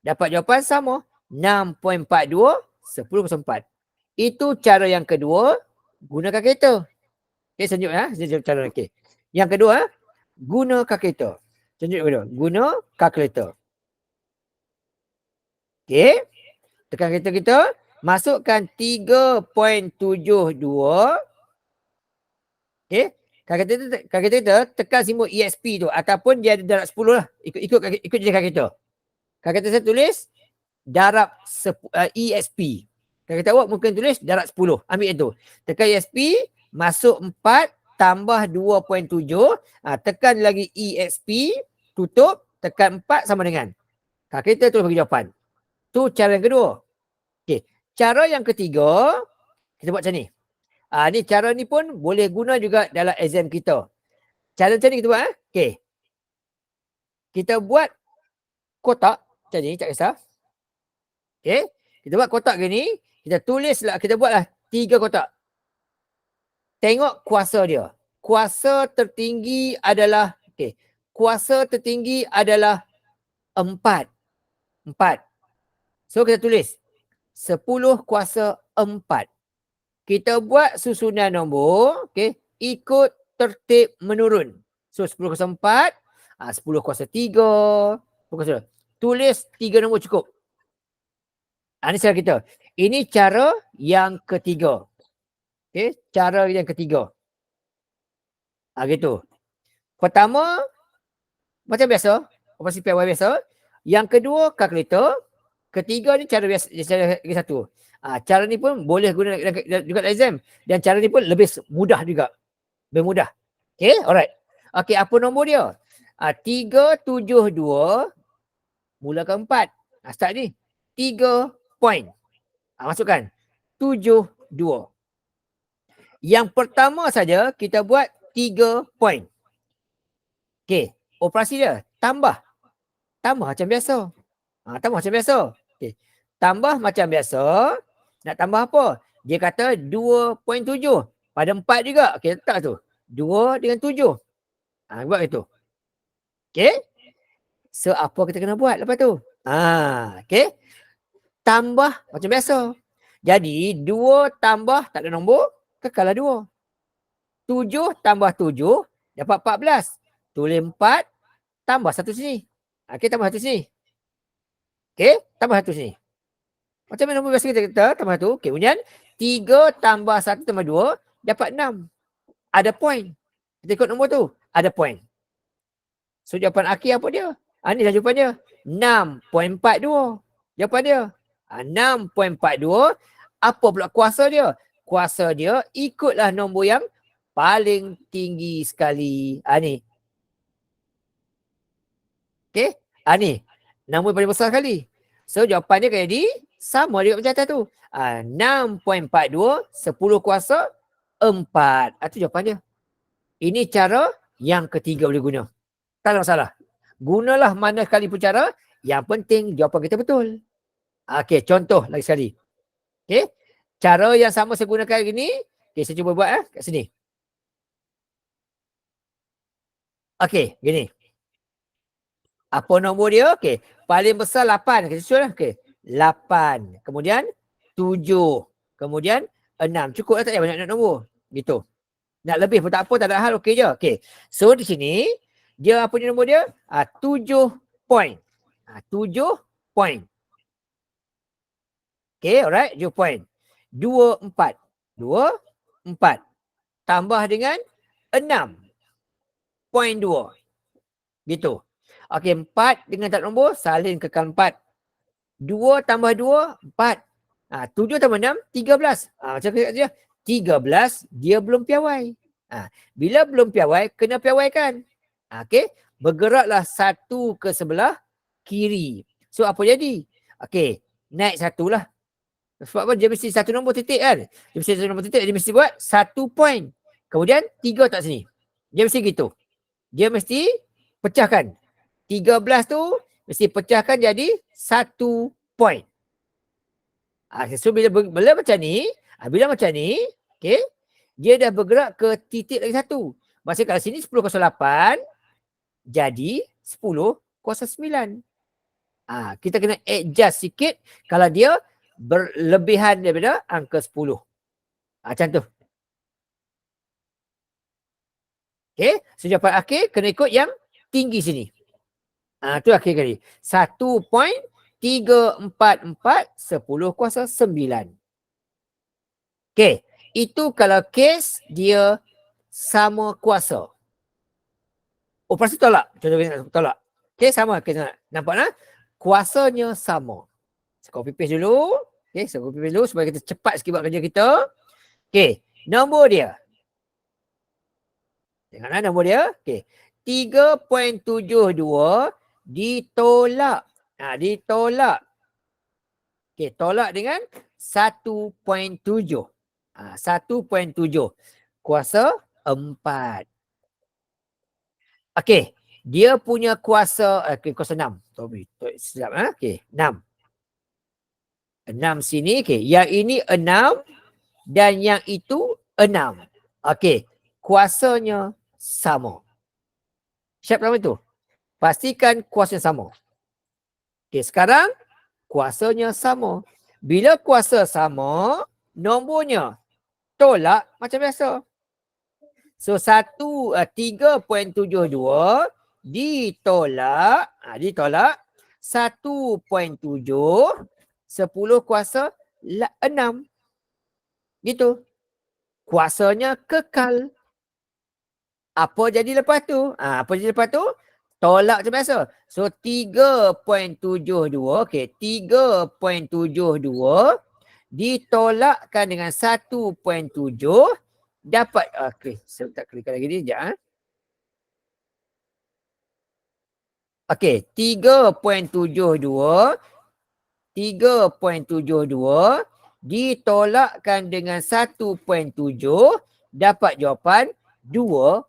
Dapat jawapan sama. 6.42 10 kuasa 4. Itu cara yang kedua gunakan kalkulator. Okay, sejuk ya. Cara okay. Yang kedua, guna kalkulator. Tunjuk dulu. Guna kalkulator. Okay. Tekan kalkulator kita. Masukkan 3.72. Okay. Kalkulator kita tekan simbol EXP tu. Ataupun dia ada darab 10 lah. Ikut je kalkulator. Kalkulator saya tulis darab EXP. Kalkulator awak mungkin tulis darab 10. Ambil itu. Tekan EXP. Masuk 4 tambah 2.7. Tekan lagi EXP. Tutup. Tekan 4 sama dengan. Kalkulator terus bagi jawapan. Tu cara yang kedua. Okay. Cara yang ketiga. Kita buat macam ni. Ni cara ni pun boleh guna juga dalam exam kita. Cara macam ni kita buat. Okay. Kita buat kotak. Macam ni. Tak kisah. Okay. Kita buat kotak gini. Kita tulislah. Kita buatlah 3 kotak. Tengok kuasa dia. Kuasa tertinggi adalah. Okay. Kuasa tertinggi adalah 4. 4. So kita tulis 10 kuasa 4. Kita buat susunan nombor. Okay. Ikut tertib menurun. So 10 kuasa 4. 10 kuasa 3. 10 kuasa 2. Tulis 3 nombor cukup. Ini cara kita. Ini cara yang ketiga. Okay. Cara yang ketiga. Gitu. Pertama, macam biasa. Operasi PY biasa. Yang kedua, kalkulator. Ketiga ni cara biasa. Cara lagi satu. Cara ni pun boleh guna juga dalam exam. Dan cara ni pun lebih mudah juga. Lebih mudah. Okay, alright. Okay, apa nombor dia? 372 mulakan 4. Start ni. 3 point. Masukkan. 72. Yang pertama saja kita buat 3 point. Okay. Operasi dia. Tambah. Tambah macam biasa. Tambah macam biasa. Okay. Tambah macam biasa. Nak tambah apa? Dia kata 2.7. Pada 4 juga. Okay, letak tu. 2 dengan 7. Buat itu. Okay. So, apa kita kena buat lepas tu? Okay. Tambah macam biasa. Jadi, 2 tambah tak ada nombor. Kekallah 2. 7 tambah 7. Dapat 14. Tulis 4. Tambah 1 sini. Okay, tambah 1 sini. Okay, tambah 1 sini. Macam mana nombor biasa kita tambah 1. Okay, kemudian 3 tambah 1 tambah 2. Dapat 6. Ada point. Kita ikut nombor tu. Ada point. So, jawapan akhir apa dia? Ni dah jawapan dia. 6.42. Jawapan dia. 6.42. Apa pula kuasa dia? Kuasa dia ikutlah nombor yang paling tinggi sekali. Ni. Okay. Ni. Nombor paling besar sekali. So, jawapan dia kena jadi sama juga macam atas tu. 6.42. 10 kuasa 4. Itu jawapan dia. Ini cara yang ketiga boleh guna. Tak ada masalah. Gunalah mana sekali pun cara. Yang penting jawapan kita betul. Okay, contoh lagi sekali. Okay. Cara yang sama saya gunakan gini. Okay, saya cuba buat kat sini. Okay, gini. Apa nombor dia? Okay. Paling besar 8. Kita susun lah. Okay. 8. Kemudian 7. Kemudian 6. Cukup lah, tak payah banyak nombor. Gitu. Nak lebih pun tak apa, tak ada hal. Okay je. Okay. So, di sini. Dia apa dia nombor dia? 7 point. 7 point. Okay, alright. 7 point. 2, 4. 2, 4. Tambah dengan 6.2. Gitu. Okay, 4 dengan tak nombor, salin kekal 4. 2 tambah 2, 4. 7 tambah 6, 13. Macam dia. 13, dia belum piawai. Bila belum piawai, kena piawaikan. Okay. Bergeraklah satu ke sebelah kiri. So, apa jadi? Okay. Naik satu lah. Sebab apa? Dia mesti satu nombor titik kan? Dia mesti satu nombor titik. Dia mesti buat 1 point. Kemudian 3 tak sini. Dia mesti gitu. Dia mesti pecahkan. 13 tu mesti pecahkan jadi 1 point. So bila macam ni, okay, dia dah bergerak ke titik lagi satu. Maksudnya kalau sini 10.08, jadi 10.9. Kita kena adjust sikit kalau dia berlebihan daripada angka 10. Macam tu. Okay, so jawapan akhir kena ikut yang tinggi sini. Tu akhir kali. 1.344 10/9. Okay, itu kalau kes dia sama kuasa. Operasi tolak. Contoh tolak. Okay, sama. Okay, nampak tak? Kuasanya sama. Saya copy paste dulu. Okay, saya copy paste dulu supaya kita cepat sikit buat kerja kita. Okay, nombor dia. Tengoklah nombor dia. Okay. 3.72 ditolak. Ditolak. Okay, tolak dengan 1.7. 1.7. Kuasa 4. Okay. Dia punya kuasa, kuasa 6. Sekejap. Okay, 6. 6 sini. Okay. Yang ini 6 dan yang itu 6. Okay. Kuasanya sama. Syarat pertama itu. Pastikan kuasanya sama. Okay, sekarang kuasanya sama. Bila kuasa sama, nombornya tolak macam biasa. So 3.72 ditolak 1.7 10/6. Gitu. Kuasanya kekal. Apa jadi lepas tu? Tolak macam biasa. So 3.72. Okay. 3.72 ditolakkan dengan 1.7 dapat. Okay. Saya tak klikkan lagi ni. Sekejap. Okay. 3.72 ditolakkan dengan 1.7 dapat jawapan 2.02.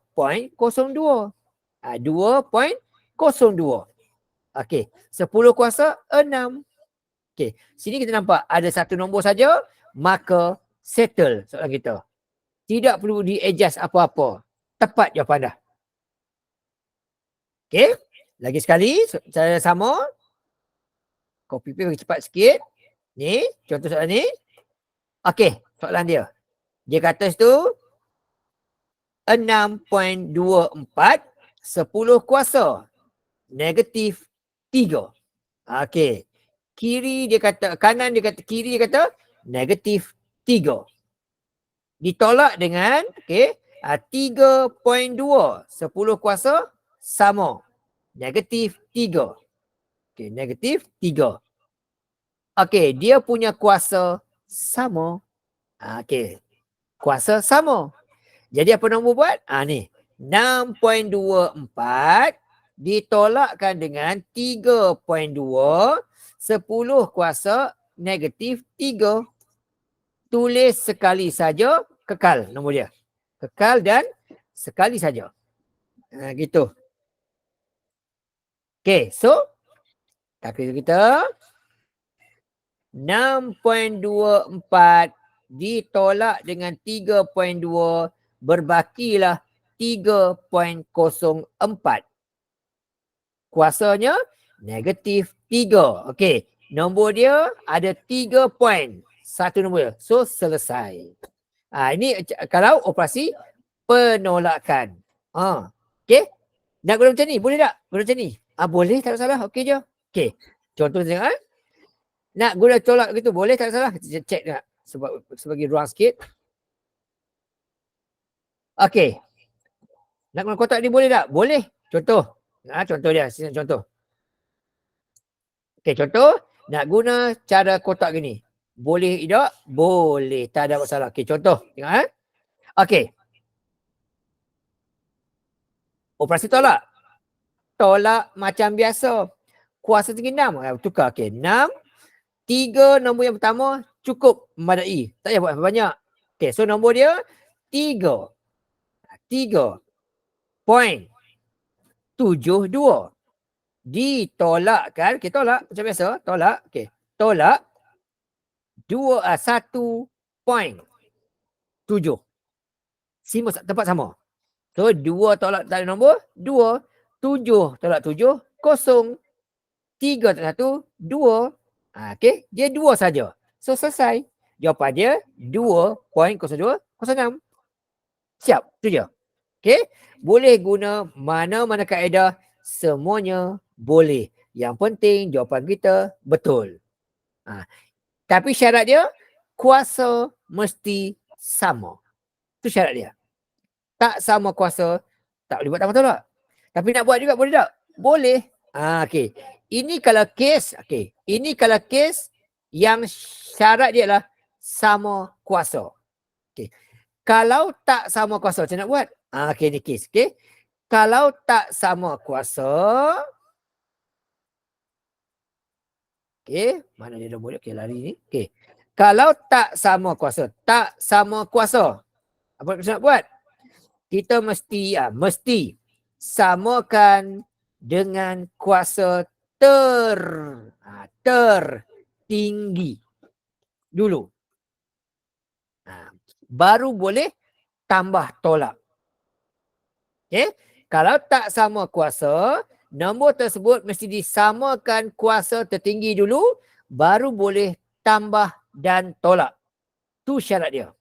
2.02. Okey, 10/6. Okey, sini kita nampak ada satu nombor saja, maka settle soalan kita. Tidak perlu di-adjust apa-apa. Tepat jawapan dah. Okey, lagi sekali cara sama. Copy paste bagi cepat sikit. Ni, contoh soalan ni. Okey, soalan dia. Dia kata situ 6.24 10 negatif 3. Okey. Kiri dia kata, kanan dia kata, kiri dia kata negatif 3. Ditolak dengan, okey, 3.2 10 sama. Negatif 3. Okey, negatif 3. Okey, dia punya kuasa sama. Okey. Kuasa sama. Jadi apa nombor buat? Ni. 6.24 ditolakkan dengan 3.2 10 negatif 3. Tulis sekali saja, kekal nombor dia. Kekal dan sekali saja. Gitu. Okay, so kalkulator kita 6.24 ditolak dengan 3.2 berbakilah 3.04. Kuasanya negatif 3. Okey, nombor dia ada 3 point. Satu nombor dia. So selesai. Ini kalau operasi penolakan. Okey. Nak guna macam ni? Boleh tak? Guna macam ni? Boleh, tak ada salah. Okey je. Okey. Contoh tengok. Nak guna tolak gitu boleh, tak ada salah. Kita check tak? Sebagai ruang sikit. Okey. Nak guna kotak ni boleh tak? Boleh. Contoh. Contoh dia. Sini contoh. Okey, contoh. Nak guna cara kotak gini. Boleh tidak? Boleh. Tak ada masalah. Okey, contoh. Tengok. Okey. Operasi tolak. Tolak macam biasa. Kuasa tinggi 6. Tukar. Okey, 6. 3 nombor yang pertama cukup memadai. Tak payah buat banyak. Okey, so nombor dia 3. 3.72. ditolakkan, okey, tolak macam biasa, tolak, okey, tolak 1.7. Tempat sama. So 2 tolak tak ada nombor, 2, 7 tolak 7, 0, 3 tolak 1, 2. Okey, dia 2 saja. So selesai. Jawapan dia 2.0206. Siap, tu je. Okey, boleh guna mana-mana kaedah, semuanya boleh. Yang penting jawapan kita betul. Tapi syarat dia, kuasa mesti sama. Tu syarat dia. Tak sama kuasa, tak boleh buat tambah tolak. Tapi nak buat juga boleh tak? Boleh. Okey. Ini kalau kes, okey. Ini kalau kes yang syarat dia adalah sama kuasa. Okey. Kalau tak sama kuasa, macam nak buat? Okey, ni kes. Okey. Kalau tak sama kuasa, okey, mana dia nombor dia? Okey, lari ni. Okey. Kalau tak sama kuasa, apa kita nak buat? Kita mesti samakan dengan kuasa tertinggi dulu. Baru boleh tambah tolak. Okay? Kalau tak sama kuasa, nombor tersebut mesti disamakan kuasa tertinggi dulu, baru boleh tambah dan tolak. Tu syarat dia.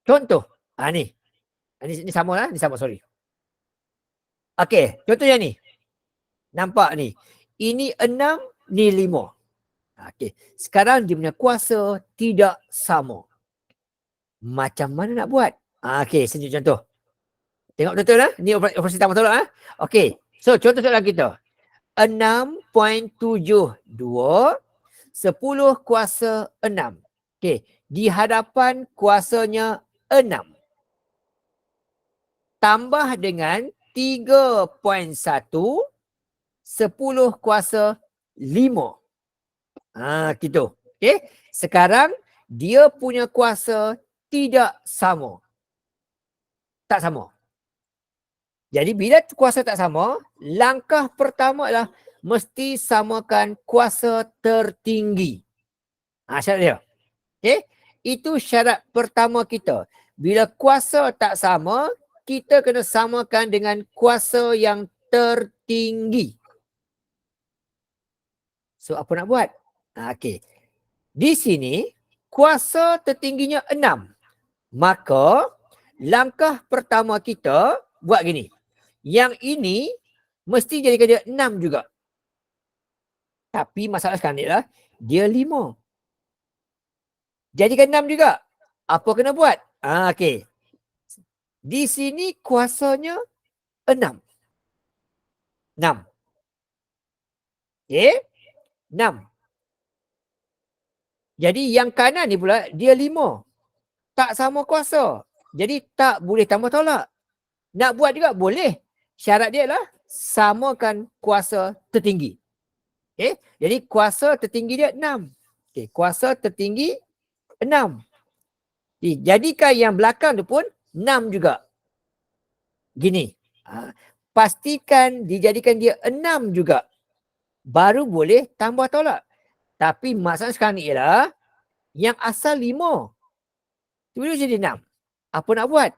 Contoh, ni sama lah, ni sama, sorry. Okey, contohnya ni. Nampak ni. Ini 6, ni 5. Okey, sekarang dia punya kuasa tidak sama. Macam mana nak buat? Okey, tunjuk contoh. Tengok betul lah. Ni operasi tambah tolak. Okey, so contoh soalan kita. 6.72 10 kuasa 6. Okey, di hadapan kuasanya 6. Tambah dengan 3.1 10 kuasa 5. Gitu. Okey, sekarang dia punya kuasa tidak sama. Tak sama. Jadi bila kuasa tak sama, langkah pertama adalah mesti samakan kuasa tertinggi. Syarat dia. Okey, itu syarat pertama kita. Bila kuasa tak sama, kita kena samakan dengan kuasa yang tertinggi. So apa nak buat? Okey. Di sini kuasa tertingginya 6. Maka langkah pertama kita buat gini. Yang ini mesti jadikan dia 6 juga. Tapi masalah sekarang ni lah, dia 5. Jadikan 6 juga. Apa kena buat? Okey. Di sini kuasanya 6. 6. Okey. 6. Jadi yang kanan ni pula dia 5. Tak sama kuasa. Jadi tak boleh tambah tolak. Nak buat juga boleh. Syarat dia adalah samakan kuasa tertinggi. Okey. Jadi kuasa tertinggi dia 6. Okey, kuasa tertinggi 6. Jadikan yang belakang tu pun 6 juga. Gini. Pastikan dijadikan dia 6 juga. Baru boleh tambah tolak. Tapi masalah sekarang ni ialah yang asal 5. Tiba-tiba jadi 6. Apa nak buat?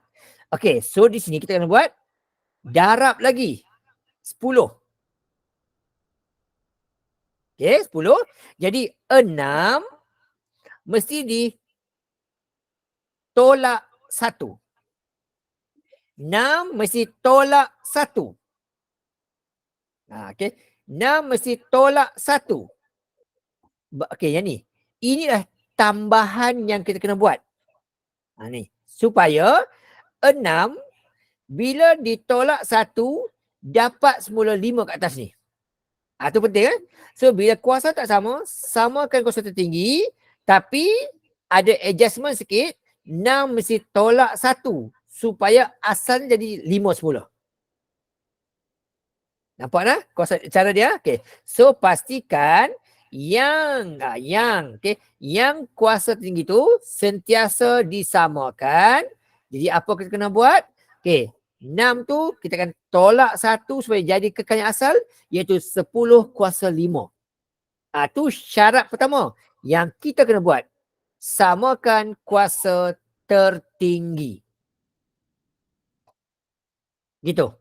Okey, so di sini kita kena buat darab lagi 10. Okey, 10. Jadi 6 mesti ditolak 1. 6 mesti tolak 1. Okey, 6 mesti tolak 1. Okey, yang ni. Inilah tambahan yang kita kena buat. Ni. Supaya 6 bila ditolak 1 dapat semula 5 kat atas ni. Itu penting kan? So bila kuasa tak sama, samakan kuasa tertinggi, tapi ada adjustment sikit, 6 mesti tolak 1 supaya asalnya jadi 5 semula. Nampak tak kuasa cara dia? Okey. So pastikan yang kuasa tinggi tu sentiasa disamakan. Jadi apa kita kena buat? Okey, 6 tu kita akan tolak 1 supaya jadi kekal yang asal, iaitu 10 kuasa 5. Itu syarat pertama yang kita kena buat. Samakan kuasa tertinggi. Gitu.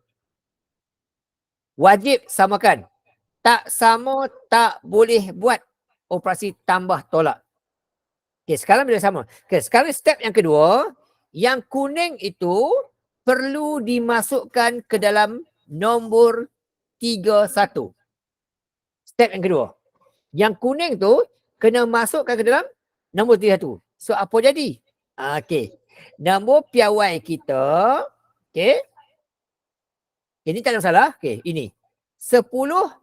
Wajib samakan. Tak sama, tak boleh buat operasi tambah tolak. Okey, sekarang bila sama. Okey, sekarang step yang kedua, yang kuning itu perlu dimasukkan ke dalam nombor 31. Step yang kedua. Yang kuning tu kena masukkan ke dalam nombor 31. So apa jadi? Okey. Nombor piawai kita, okey. Ini tak ada masalah. Okey, ini. 1001,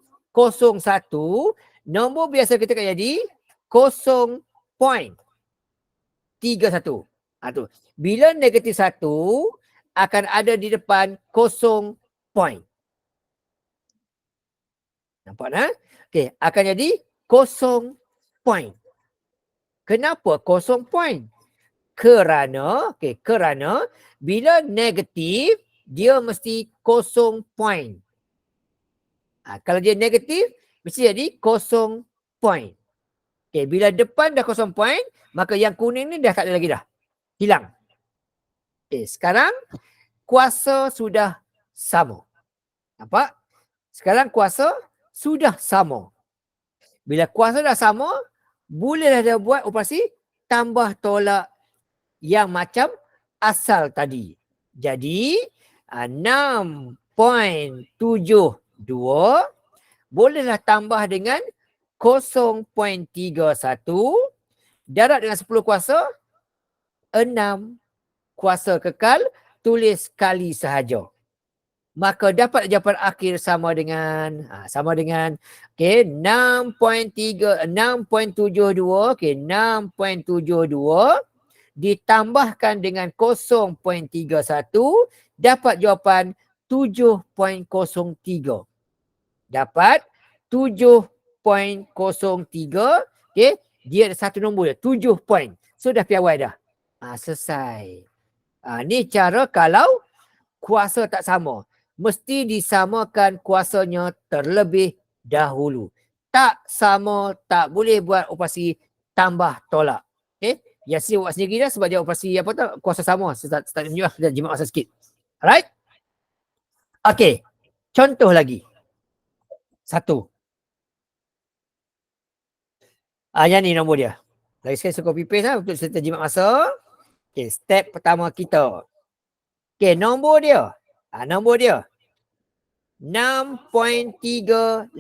nombor biasa kita akan jadi 0.31. Tu. Bila negatif 1 akan ada di depan 0 point. Nampak tak? Okey, akan jadi 0 point. Kenapa 0 point? Kerana bila negatif dia mesti 0 point. Kalau dia negatif mesti jadi 0 point. Okey, bila depan dah 0 point, maka yang kuning ni dah tak ada lagi dah. Hilang. Okey, sekarang kuasa sudah sama. Nampak? Sekarang kuasa sudah sama. Bila kuasa dah sama, bolehlah dia buat operasi tambah tolak yang macam asal tadi. Jadi 6.72 bolehlah tambah dengan 0.31 darab dengan 10 kuasa 6 kuasa kekal, tulis kali sahaja. Maka dapat jawapan akhir sama dengan okey 6.72 okey 6.72 ditambahkan dengan 0.31 dapat jawapan 7.03. Dapat 7.03. Okey, dia ada satu nombor dia 7 point. So dah piawai dah. Selesai. Ni cara kalau kuasa tak sama. Mesti disamakan kuasanya terlebih dahulu. Tak sama, tak boleh buat operasi tambah tolak. Okay? Ya, sini buat sendiri dah sebab dia operasi apa tu, kuasa sama. Start tunjuk lah, dah jimat masa sikit. Alright? Okay. Contoh lagi. 1. Yang ni nombor dia. Lagi sekali saya copy paste lah untuk serta jimat masa. Okay, step pertama kita. Okay, nombor dia. Nombor dia 6.38.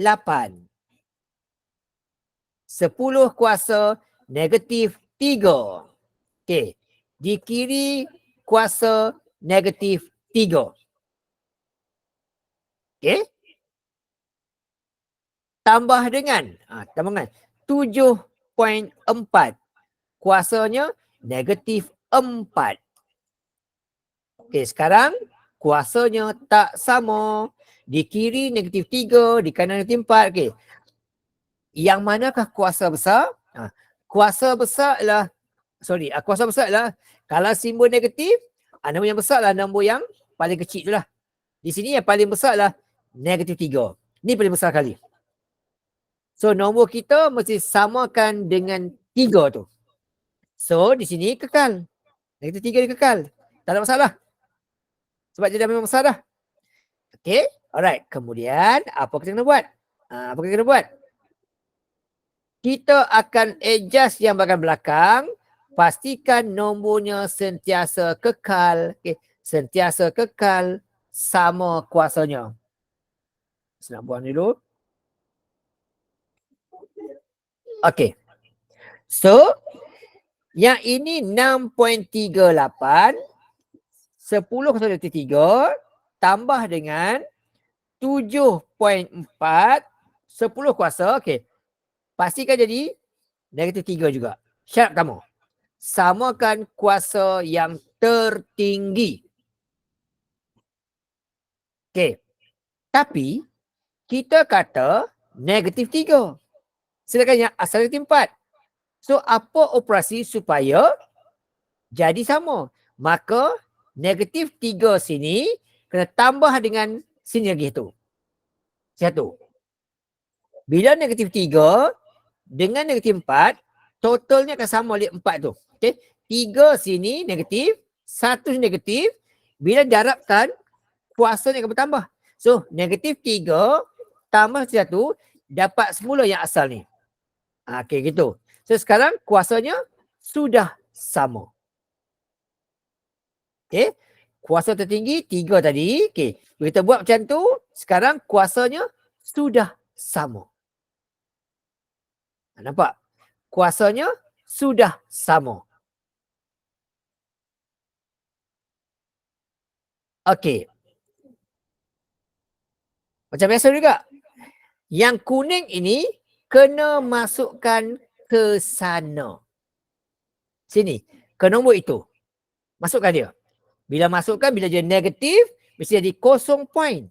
10 kuasa negatif 3. Okey. Di kiri kuasa negatif 3. Okey. Tambah dengan 7.4. Kuasanya negatif 4. Okey, sekarang kuasanya tak sama. Di kiri negatif 3, di kanan negatif 4. Okey. Yang manakah kuasa besar? Kuasa besar adalah kalau simbol negatif, nombor yang besar adalah nombor yang paling kecil tu lah. Di sini yang paling besar adalah negatif 3. Ni paling besar kali. So nombor kita mesti samakan dengan 3 tu. So di sini kekal. Negatif 3 dia kekal. Tak ada masalah. Sebab dia dah memang besar dah. Okay. Alright. Kemudian apa kita kena buat? Kita akan adjust yang bahagian belakang. Pastikan nombornya sentiasa kekal. Okay. Sentiasa kekal sama kuasanya. Saya nak buang dulu. Okay. So, yang ini 6.38. 10 kuasa 3 tambah dengan 7.4. 10 kuasa. Okay. Pastikan jadi negatif 3 juga. Syarat pertama. Samakan kuasa yang tertinggi. Okey. Tapi kita kata negatif 3. Sedangkan yang asal negatif 4. So apa operasi supaya jadi sama? Maka negatif 3 sini kena tambah dengan Sini lagi satu. Bila negatif 3 dengan negatif 4, totalnya akan sama oleh 4 tu. Okay. 3 sini negatif, 1 negatif. Bila darabkan, kuasanya akan bertambah. So, negatif 3 tambah 1, dapat semula yang asal ni. Okay, gitu. So, sekarang kuasanya sudah sama. Okay. Kuasa tertinggi 3 tadi. Okay. Kita buat macam tu, sekarang kuasanya sudah sama. Nampak? Kuasanya sudah sama. Okey. Macam biasa juga. Yang kuning ini kena masukkan ke sana. Sini. Ke nombor itu. Masukkan dia. Bila masukkan, bila dia negatif, mesti jadi 0.74.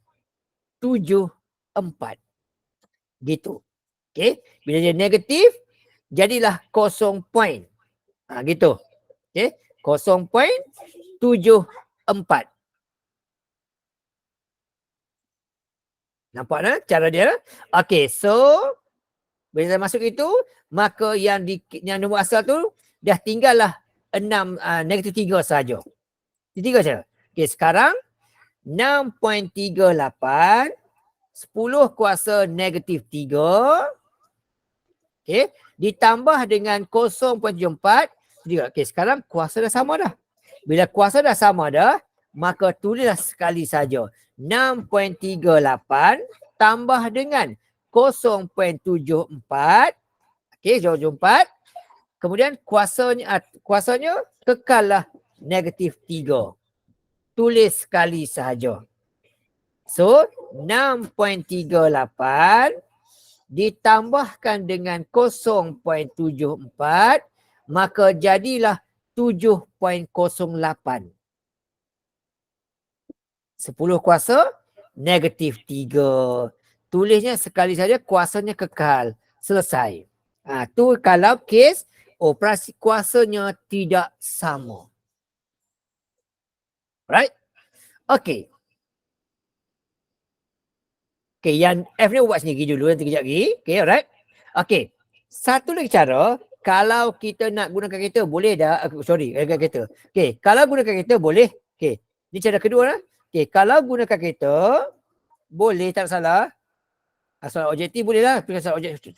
Gitu. Okey. Bila dia negatif, jadilah 0 point. Gitu. Okey. 0.74. Nampak tak cara dia? Okey, so bila dah masuk itu, maka yang nombor asal tu dah tinggallah 6 negatif 3 saja. 3 saja. Okey, sekarang 6.38 10 kuasa negatif 3. Okey, ditambah dengan 0.74 juga. Okey, sekarang kuasa dah sama dah. Bila kuasa dah sama dah, maka tulislah sekali saja. 6.38 tambah dengan 0.74. Okey, 0.74. Kemudian kuasanya kekallah negatif 3. Tulis sekali sahaja. So, 6.38 ditambahkan dengan 0.74, maka jadilah 7.08. 10 kuasa negatif 3. Tulisnya sekali saja, kuasanya kekal. Selesai. Tu kalau kes operasi kuasanya tidak sama. Right? Okay. Okay, yang F ni buat sendiri dulu, nanti kejap lagi. Okay, alright. Okay. Satu lagi cara, kalau kita nak gunakan kereta, boleh dah. Kereta. Okay, kalau gunakan kereta, boleh. Okay, ni cara kedua lah. Okay, kalau gunakan kereta, boleh, tak salah. Asal objektif boleh lah. Asal objektif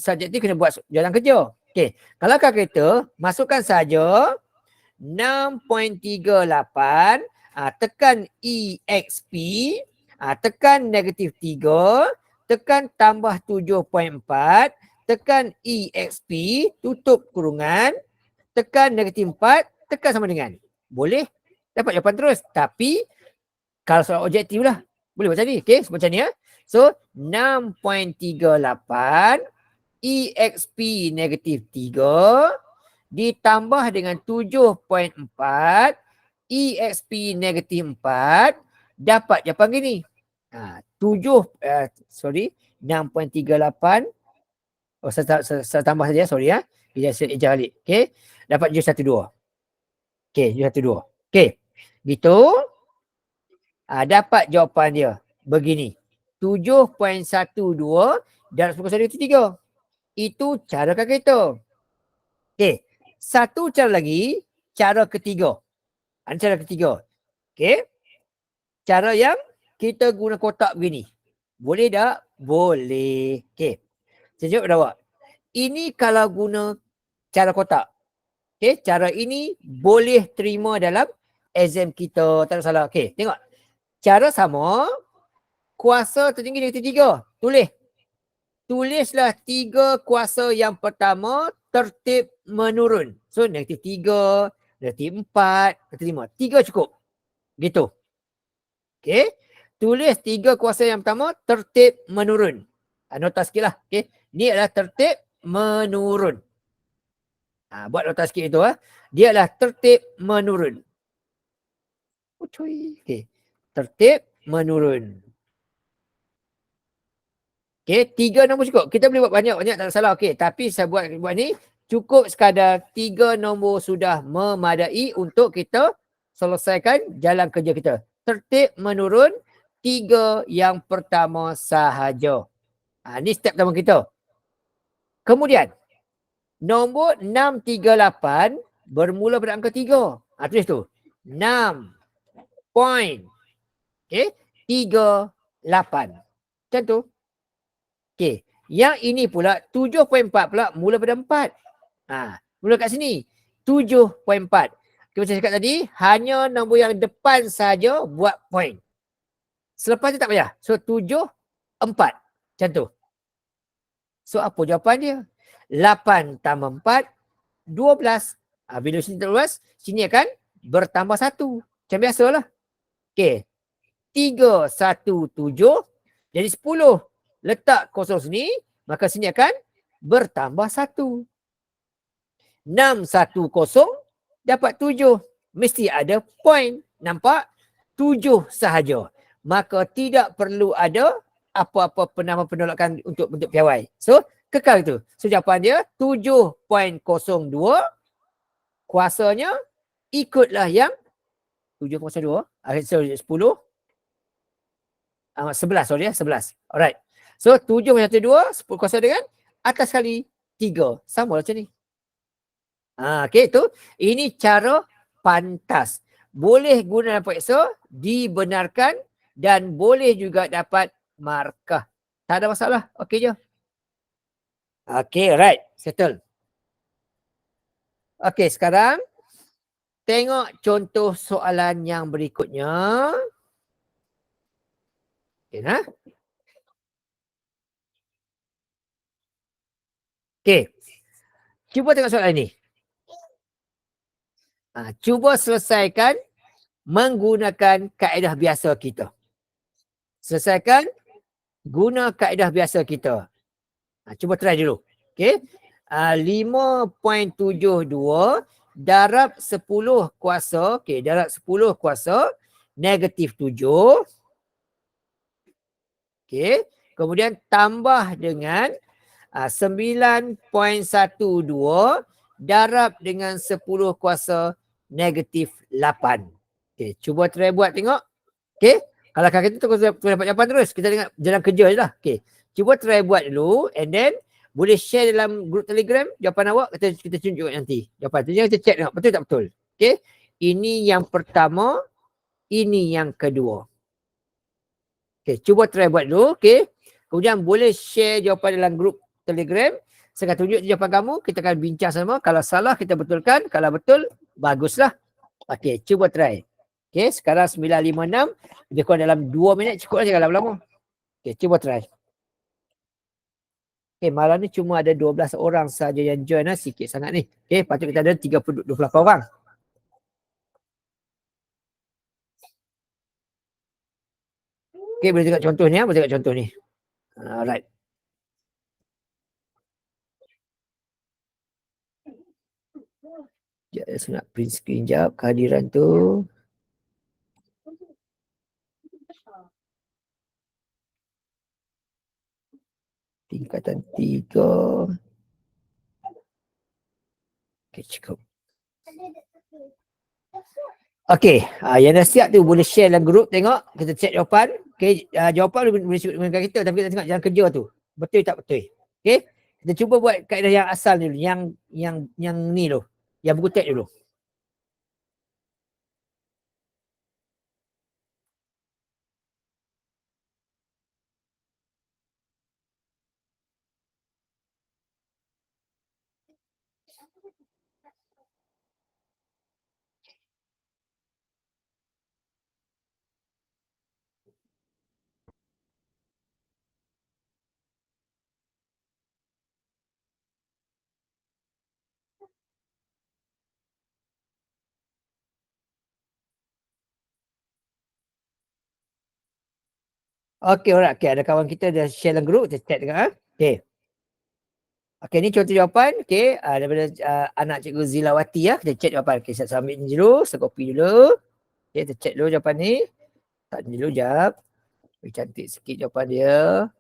subjektif kena buat jalan kerja. Okay, kalau kereta, masukkan saja 6.38, tekan EXP, tekan negatif 3, tekan tambah 7.4, tekan EXP, tutup kurungan, tekan negatif 4, tekan sama dengan. Boleh dapat jawapan terus. Tapi kalau soal objektif lah, boleh macam ni. Okay, macam ni ya. So, 6.38 EXP negatif 3 ditambah dengan 7.4 EXP negatif 4 dapat jawapan gini. 6.38. Saya tambah saja, sorry ya. Saya ejar balik. Okey. Dapat 712. Okey, 712. Okey. Gitu. Dapat jawapan dia begini. 7.12 dan 10.3. Itu cara kalkulator. Okey. Satu cara lagi, cara ketiga. Cara ketiga. Okey. Cara yang kita guna kotak begini. Boleh tak? Boleh. Okey. Saya jawab pada awak. Ini kalau guna cara kotak. Okey. Cara ini boleh terima dalam exam kita. Tak ada salah. Okey. Tengok. Cara sama. Kuasa tertinggi negatif 3. Tulislah 3 kuasa yang pertama tertib menurun. So, negatif 3, negatif 4, negatif 5. 3 cukup. Gitu. Okey. Tulis 3 kuasa yang pertama tertib menurun. Nota sikit lah. Okey. Ni adalah tertib menurun. Buat nota sikit itu. Dia adalah tertib menurun. Okey. Tertib menurun. Okey, 3 nombor cukup. Kita boleh buat banyak-banyak, tak salah. Okey, tapi saya buat ni cukup sekadar 3 nombor sudah memadai untuk kita selesaikan jalan kerja kita. tertib menurun 3 yang pertama sahaja. Ini step pertama kita. Kemudian nombor 638 bermula pada angka 3. Tulis tu. 6 point. Okay. 38. Macam tu. Okay. Yang ini pula 7.4 pula mula pada 4. Mula kat sini. 7.4. Macam saya cakap tadi, hanya nombor yang depan saja buat point. Selepas tu tak payah. So 7, 4. Macam tu. So apa jawapan dia? 8 tambah 4, 12. Bila sini terluas, sini akan bertambah 1. Macam biasalah. Okay. 3, 1, 7. Jadi 10. Letak kosong sini, maka sini akan bertambah 1. 6, 1, 0. Dapat 7. Mesti ada point. Nampak? 7 sahaja. Maka tidak perlu ada apa-apa penolakan untuk bentuk piawai. So, kekal itu. So, jawapan dia 7.02. Kuasanya ikutlah yang 7.02. Sorry, 10. 11, sorry ya. 11. Alright. So, 7.12, 10 kuasa dengan atas kali 3. Sama macam ni. Okay, itu. Ini cara pantas. Boleh guna dalam periksa, dibenarkan dan boleh juga dapat markah. Tak ada masalah. Okey je. Okey, right. Settle. Okey, sekarang tengok contoh soalan yang berikutnya. Okey, Okey. Cuba tengok soalan ini. Cuba selesaikan menggunakan kaedah biasa kita. Selesaikan guna kaedah biasa kita. Cuba try dulu. Okey. 5.72 darab 10 kuasa. Okey, darab 10 kuasa negatif 7. Okey. Kemudian tambah dengan 9.12 darab dengan 10 kuasa negatif 8. Okey, cuba try buat tengok. Okey. Kalau kakak itu dapat jawapan terus. Kita tengok jalan kerja je lah. Okey. Cuba try buat dulu and then boleh share dalam grup Telegram jawapan awak, kita tunjuk nanti. Jawapan tu kita check tengok betul tak betul. Okey. Ini yang pertama, ini yang kedua. Okey, cuba try buat dulu, okey. Kemudian boleh share jawapan dalam grup Telegram. Saya akan tunjuk jawapan kamu, kita akan bincang sama. Kalau salah kita betulkan, kalau betul baguslah. Okey, cuba try. Okey, sekarang 9.56. Lebih kurang dalam 2 minit cukup lah, jangan lama-lama. Okey, cuba try. Okey, malam ni cuma ada 12 orang saja yang join lah. Sikit sangat ni. Okey, patut kita ada 28 orang. Okey, boleh tengok contoh ni ya. Boleh tengok contoh ni. Alright. Saya nak print screen jap kehadiran tu. Tingkatan 3. Okey, cukup. Okey, yang dah siap tu boleh share dalam grup tengok. Kita check jawapan. Okey, jawapan boleh dengan kita tapi kita tengok jalan kerja tu. Betul tak betul. Okey, kita cuba buat kaedah yang asal dulu. Yang ni tu. Yang buku tek dulu. Okey, alright. Okey, ada kawan kita dah share dalam grup. Kita check tengok. Okey. Okey, ni contoh jawapan. Okey, daripada anak cikgu Zilawati ya. Kita check jawapan. Okey, saya submit ni dulu. Saya copy dulu. Okey, kita check dulu jawapan ni. Tak dulu jap. Cantik sikit jawapan dia.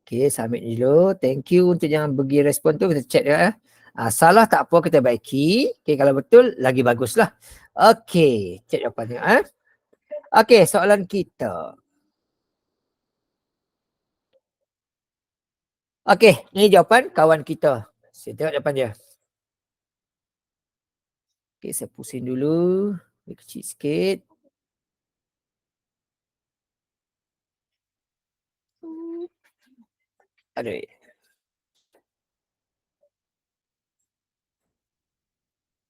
Okey, submit dulu. Thank you untuk yang bagi respon tu. Kita check ya. Salah tak apa, kita baiki. Okey, kalau betul lagi baguslah. Okey, check jawapan dia. Okey, soalan kita. Okey, ni jawapan kawan kita. Saya tengok jawapan dia. Okey, saya pusing dulu. Dia kecil sikit. Aduh.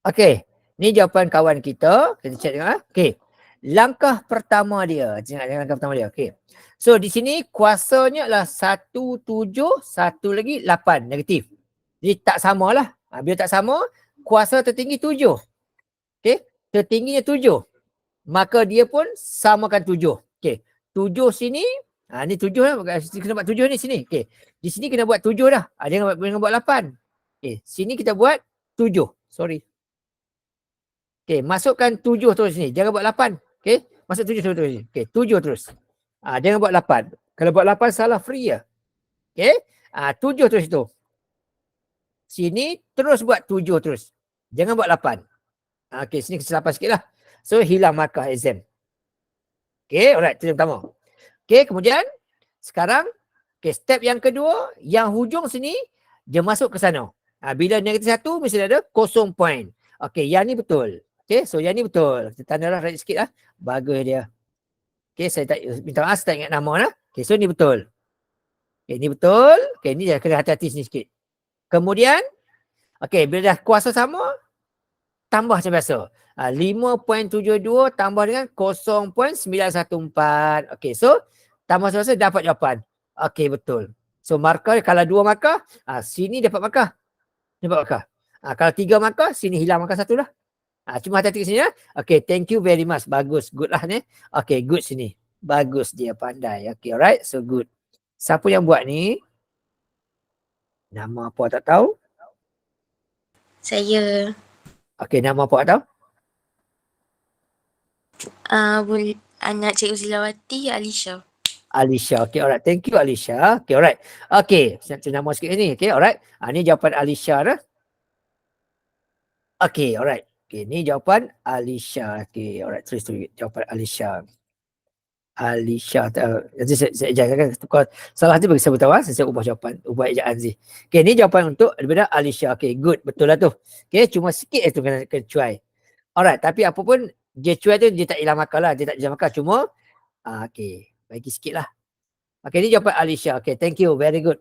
Okey, ni jawapan kawan kita. Kita cek tengok ah. Okey. Langkah pertama dia. Tengok langkah pertama dia. Okey. So di sini kuasanya adalah 1, 7, satu lagi 8 negatif. Jadi tak samalah. Bila tak sama, kuasa tertinggi 7. Okey. Tertingginya 7. Maka dia pun samakan 7. Okey. 7 sini. Ni 7 lah. Kena buat 7 ni sini. Okey. Di sini kena buat 7 dah. Jangan buat 8. Okey. Sini kita buat 7. Sorry. Okey, masukkan 7 terus ni. Jangan buat 8. Okey, masuk 7 terus ni. Okey, 7 terus. Jangan buat 8. Kalau buat 8 salah free ya. Okey? 7 terus tu. Sini terus buat 7 terus. Jangan buat 8. Okey, sini kesilapan sikitlah. So hilang markah exam. Okey, alright, itu yang pertama. Okey, kemudian sekarang step yang kedua, yang hujung sini dia masuk ke sana. Bila negatif 1 mesti ada 0 point. Okey, yang ni betul. Okey, so yang ni betul. Kita tandalah right sikit lah. Bagus dia. Okey, saya tak minta maaf, saya tak ingat nama lah. Okey, so ni betul. Okey, ni betul. Okey, ni dah kena hati-hati sini sikit. Kemudian, okey, bila dah kuasa sama, tambah macam biasa. 5.72 tambah dengan 0.914. Okey, so tambah macam biasa dapat jawapan. Okey, betul. So markah, kalau 2 markah, sini dapat markah. Dapat markah. Kalau 3 markah, sini hilang markah 1 lah. Cuma hati-hati kat sini ya. Okay, thank you very much. Bagus, good lah ni. Okay, good sini. Bagus dia, pandai. Okay, alright. So good. Siapa yang buat ni? Nama apa tak tahu? Saya. Okay, nama apa tak tahu? Anak Cikgu Zilawati, Alisha. Alisha. Okay, alright. Thank you, Alisha. Okay, alright. Okay, saya nama sikit ni. Okay, alright. Ni jawapan Alisha dah. Okay, alright. Okay, ni jawapan Alisha. Okay, alright. Terus jawapan Alisha. Alisha. Nanti saya ejahkan. Salah tu bagi saya beritahu. Saya ubah jawapan. Ubah ejaan Zee. Okay, ni jawapan untuk daripada Alisha. Okay, good. Betul lah tu. Okay, cuma sikit tu kena cuai. Alright, tapi apa pun dia cuai tu dia tak hilang markah lah. Dia tak hilang markah. Cuma, okay. Bagi sikit lah. Okay, ni jawapan Alisha. Okay, thank you. Very good.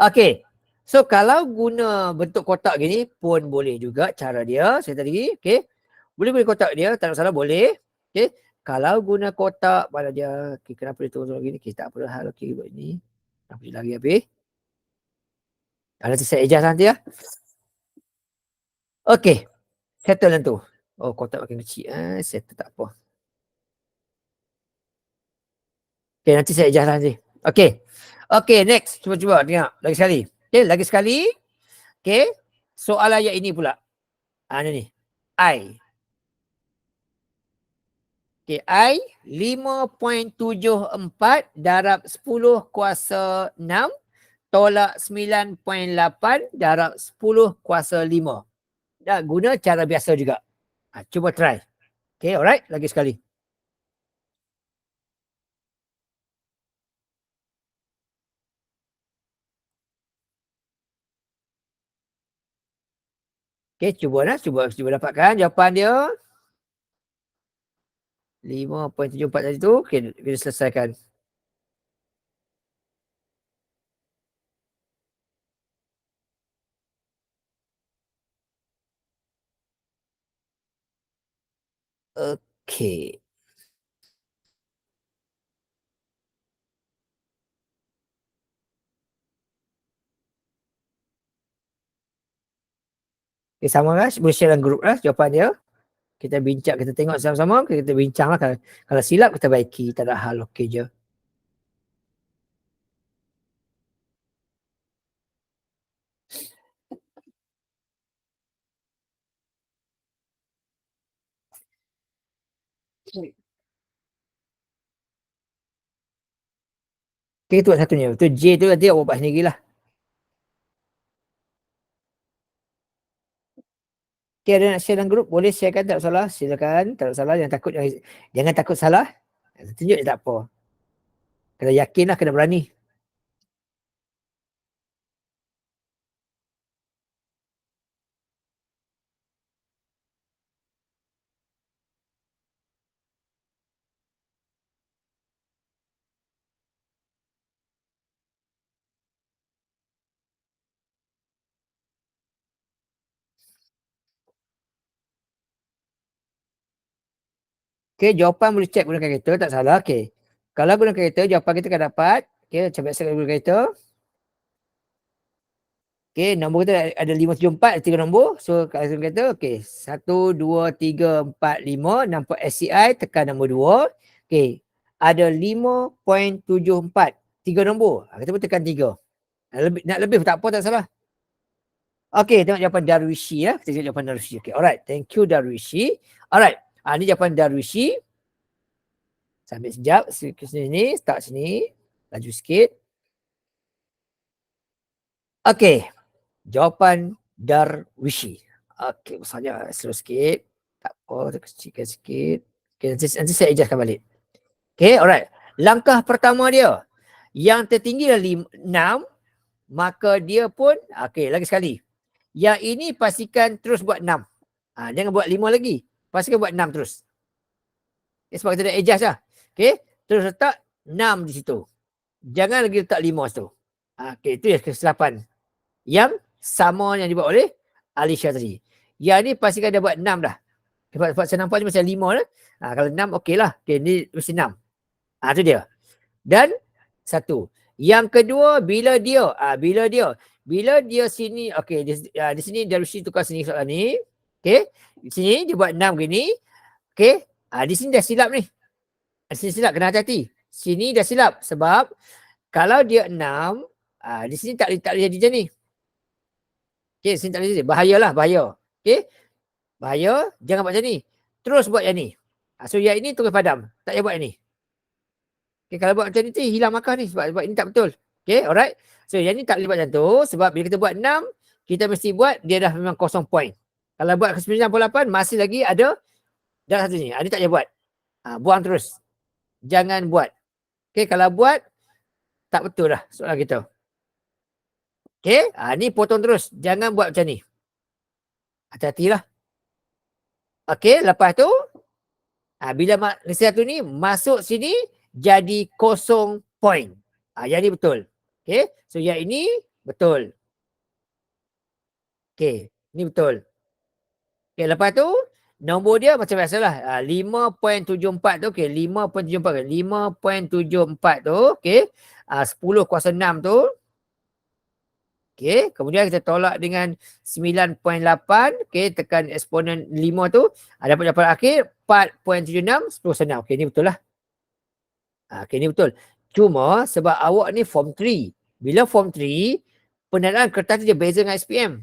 Okay. So, kalau guna bentuk kotak gini pun boleh juga cara dia. Saya tadi, okay. Boleh kotak dia. Tak ada salah, boleh. Okay. Kalau guna kotak, mana dia, okay, kenapa dia turun gini? Okay, tak apa hal. Okay, buat ni. Kenapa dia lari habis? Nanti saya ejah nanti ya. Okay. Settle yang tu. Oh, kotak makin kecil. Settle tak apa. Okay, nanti saya ejah nanti. Okay. Okay, next. Cuba tengok. Lagi sekali. Okay, lagi sekali. Okay. Soal ayat ini pula. Ni. I. Okay, I 5.74 darab 10 kuasa 6 tolak 9.8 darab 10 kuasa 5. Dah guna cara biasa juga. Cuba try. Okay, alright. Lagi sekali. Okay, cuba dapatkan jawapan dia. 5.74 tadi tu. Okay, kita selesaikan. Okay. Okay, sama lah. Boleh share dalam grup lah jawapan dia. Kita bincang, kita tengok sama-sama. Kita bincang lah. Kalau silap, kita baiki. Tak ada hal. Okay je. Okay, itu satunya. Itu J tu nanti awak buat sendiri lah. Okay, ada nak share dalam grup, boleh sharekan, tak salah. Silakan, tak salah. Jangan takut salah. Tunjuk je tak apa. Kena yakin lah, kena berani. Okay, jawapan boleh check gunakan kereta, tak salah. Okay. Kalau gunakan kereta, jawapan kita akan dapat. Okay, macam biasa gunakan kereta. Okay, nombor kita ada 574, 3 nombor. So, kalau saya kata, okay, 1, 2, 3, 4, 5. Nampak SCI, tekan nombor 2. Okay, ada 5.74. 3 nombor. Kita pun tekan 3. Nak lebih tak apa, tak salah. Okay, tengok jawapan Darwishi ya. Kita tengok jawapan Darwishi. Okay, alright. Thank you Darwishi. Alright. Ni jawapan Darwishi. Sambil sekejap. Sini, start sini. Laju sikit. Okay. Jawapan Darwishi. Okay, besarnya. Slow sikit. Tak apa, kita kecilkan sikit. Okay, nanti saya adjustkan balik. Okay, alright. Langkah pertama dia. Yang tertinggi adalah 6. Maka dia pun, okay, lagi sekali. Yang ini pastikan terus buat 6. Jangan buat 5 lagi. Pastikan buat 6 terus. Okay, sebab kita dah adjust lah. Okay, terus letak 6 di situ. Jangan lagi letak 5 situ. Okay, itu ya kesilapan. Yang sama yang dibuat oleh Alisha tadi. Yang ni pastikan dah buat 6 dah. Sebab saya nampak ni macam 5 dah. Kalau 6 okey lah. Okay, ni mesti 6. Itu dia. Dan 1. Yang kedua, bila dia sini, okey, di sini Darwishi tukar sini soalan ni. Okey, di sini dia buat 6 gini. Okey, di sini dah silap ni. Di sini silap, kena hati-hati. Sini dah silap sebab kalau dia 6, di sini tak boleh jadi macam ni. Okey, sini tak boleh jadi. Bahaya. Okey, bahaya, jangan buat macam ni. Terus buat yang ni. So yang ini terus padam. Tak payah buat yang ni. Okay, kalau buat macam ni hilang markah ni sebab ini tak betul. Okay, alright. So yang ni tak boleh buat macam tu sebab bila kita buat 6, kita mesti buat dia dah memang 0 point. Kalau buat ke 98 masih lagi ada dalam satu ni. Ini tak payah buat. Buang terus. Jangan buat. Okay, kalau buat tak betul dah soalan kita. Okay, ni potong terus. Jangan buat macam ni. Hati-hatilah. Okay, lepas tu bila list satu ni masuk sini jadi 0 point. Yang ni betul. Okay. So yang ini betul. Okay. Ni betul. Okay. Lepas tu nombor dia macam biasalah. 5.74 tu. Okay. 5.74. 5.74 tu. Okay. 10 kuasa 6 tu. Okay. Kemudian kita tolak dengan 9.8. Okay. Tekan eksponen 5 tu. Dapat jawapan akhir 4.76. 10 kuasa 6. Okay. Ni betul lah. Okay, ni betul. Cuma sebab awak ni form 3. Bila form 3, penandaan kertas tu dia beza dengan SPM.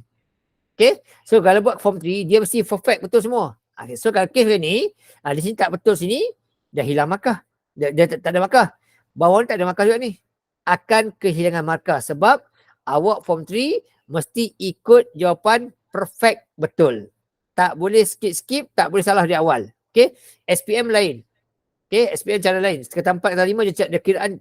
Okay. So kalau buat form 3, dia mesti perfect betul semua. Okay. So kalau kes ni, di sini tak betul sini, dah hilang markah. Dia tak ada markah. Bawah ni tak ada markah juga ni. Akan kehilangan markah sebab awak form 3 mesti ikut jawapan perfect betul. Tak boleh skip, tak boleh salah di awal. Okay. SPM lain. Okay, SPM cara lain. Sekatan 4, kata 5, dia kiraan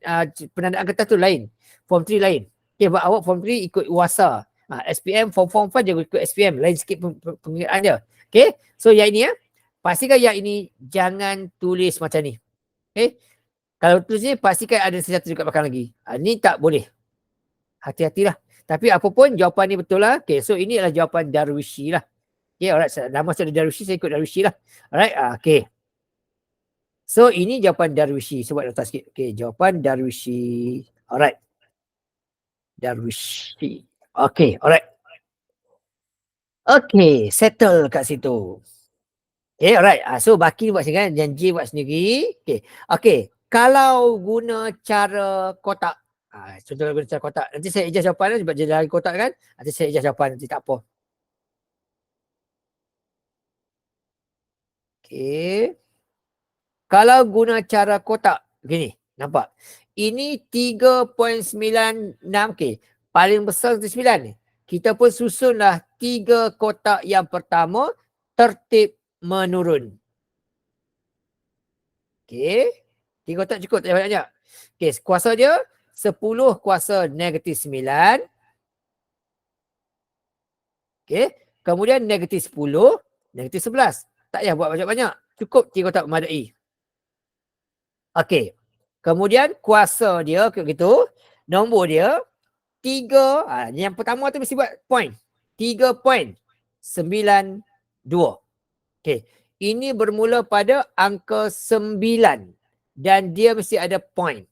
penandaan kertas tu lain. Form 3 lain. Okay, buat awak form 3 ikut UASA. SPM, form 5 dia ikut SPM. Lain sikit pengiraan dia. Okay, so yang ini pastikan yang ini jangan tulis macam ni. Okay, kalau tulis ni pastikan ada sesuatu dekat belakang lagi. Ni tak boleh. Hati-hatilah. Tapi apapun jawapan ni betul lah. Okay, so ini adalah jawapan Darwishi lah. Okay, alright. Nama saya Darwishi, saya ikut Darwishi lah. Alright, okay. So, ini jawapan Darwishi. So, buat nota sikit. Okay, jawapan Darwishi. Alright. Darwishi. Okay, alright. Okay, settle kat situ. Okay, alright. So, baki buat sendiri kan. Janji buat sendiri. Okay, kalau guna cara kotak. Contohnya guna cara kotak. Nanti saya adjust jawapan sebab dia lagi kotak kan. Nanti saya adjust jawapan. Nanti tak apa. Okay. Kalau guna cara kotak, begini, nampak? Ini 3.96K. Paling besar 9 ni. Kita pun susunlah 3 kotak yang pertama tertib menurun. Okey. 3 kotak cukup, tak banyak-banyak. Okey, kuasa dia 10 kuasa negatif 9. Okey, kemudian negatif 10, negatif 11. Tak payah buat banyak-banyak. Cukup 3 kotak memadai. Okey. Kemudian kuasa dia begitu. Nombor dia 3. Yang pertama tu mesti buat point. 3.92. Okey. Ini bermula pada angka 9 dan dia mesti ada point.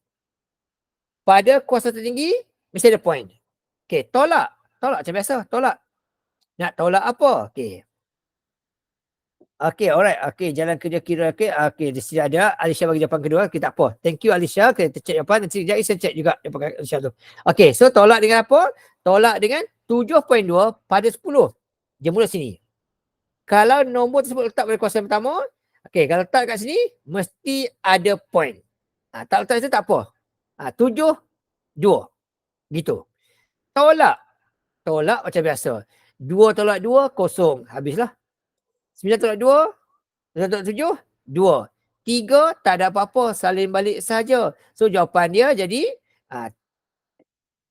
Pada kuasa tertinggi mesti ada point. Okey, tolak. Tolak macam biasa, tolak. Nak tolak apa? Okey. Okey, alright. Okey, jalan kerja kira. Okey, di sini ada. Alisha bagi jawapan kedua. Okey, tak apa. Thank you Alisha. Kita check jawapan. Nanti sekejap saya check juga jawapan Alisha tu. Okey, so tolak dengan apa? Tolak dengan 7.2 pada 10. Dia mula sini. Kalau nombor tersebut letak pada kuasa yang pertama, okey, kalau letak kat sini, mesti ada point. Tak letak situ tak apa. 7, 2. Gitu. Tolak. Tolak macam biasa. 2 tolak 2, kosong. Habislah. 9 tolak 2, 9 tolak 7, 2. 3 tak ada apa-apa, salin balik saja. So jawapan dia jadi,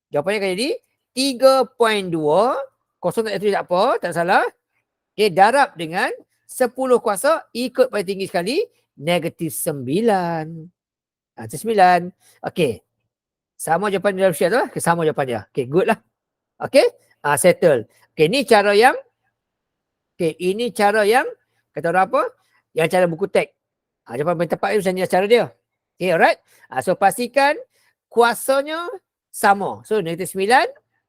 jawapannya akan jadi 3.2, kosong tak ada tulis tak apa, tak salah. Okay, darab dengan 10 kuasa ikut pada tinggi sekali, negatif 9. Itu 9. Okay. Sama jawapan dalam share tu lah. Okay, sama jawapan dia. Okay, good lah. Okay. Settle. Okay, ni cara yang, ini cara yang, kata orang apa? Yang cara buku teks. Jawapan paling tepat ni macam ni cara dia. Okay, alright. So pastikan kuasanya sama. So negatif 9,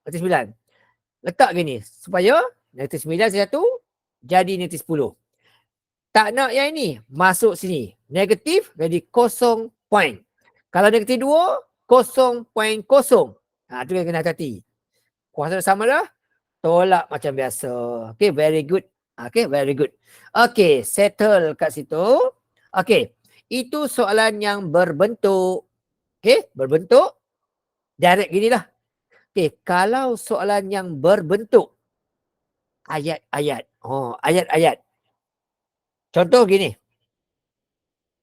negatif 9. Letak gini supaya negatif 9 satu jadi negatif 10. Tak nak yang ini, masuk sini. Negatif jadi 0 point. Kalau negatif 2, 0.0. Tu yang kena hati-hati. Kuasa sama dah, tolak macam biasa. Okay, very good. Okay, very good. Okay, settle kat situ. Okay, itu soalan yang berbentuk. Okay, berbentuk. Direct gini lah. Okay, kalau soalan yang berbentuk ayat-ayat. Ayat-ayat. Contoh gini.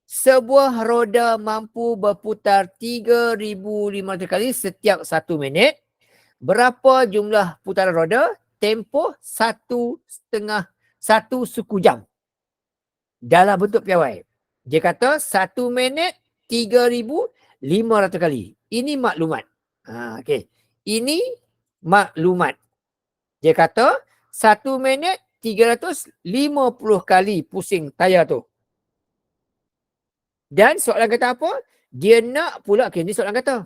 Sebuah roda mampu berputar 3,500 kali setiap 1 minit. Berapa jumlah putaran roda? Tempoh 1 suku jam. Dalam bentuk piawai. Dia kata 1 minit 3,500 kali. Ini maklumat. Okay. Ini maklumat. Dia kata 1 minit 350 kali pusing tayar tu. Dan soalan kata apa? Dia nak pula, okay, ni soalan kata.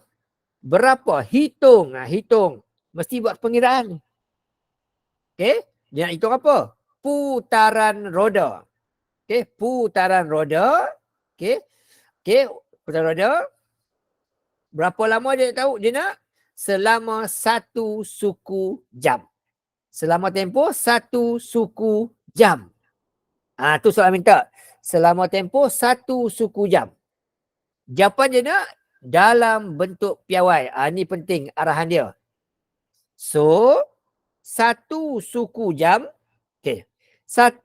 Berapa? Hitung. Hitung. Mesti buat pengiraan. Okay. Dia nak hitung apa? Putaran roda. Okay. Putaran roda. Okay. Okay. Putaran roda. Berapa lama dia tahu? Dia nak selama 1 suku jam. Selama tempoh 1 suku jam. Tu soalan minta. Selama tempoh 1 suku jam. Jawapan dia nak dalam bentuk piawai. Ni penting arahan dia. So, 1 suku jam. Okay. 1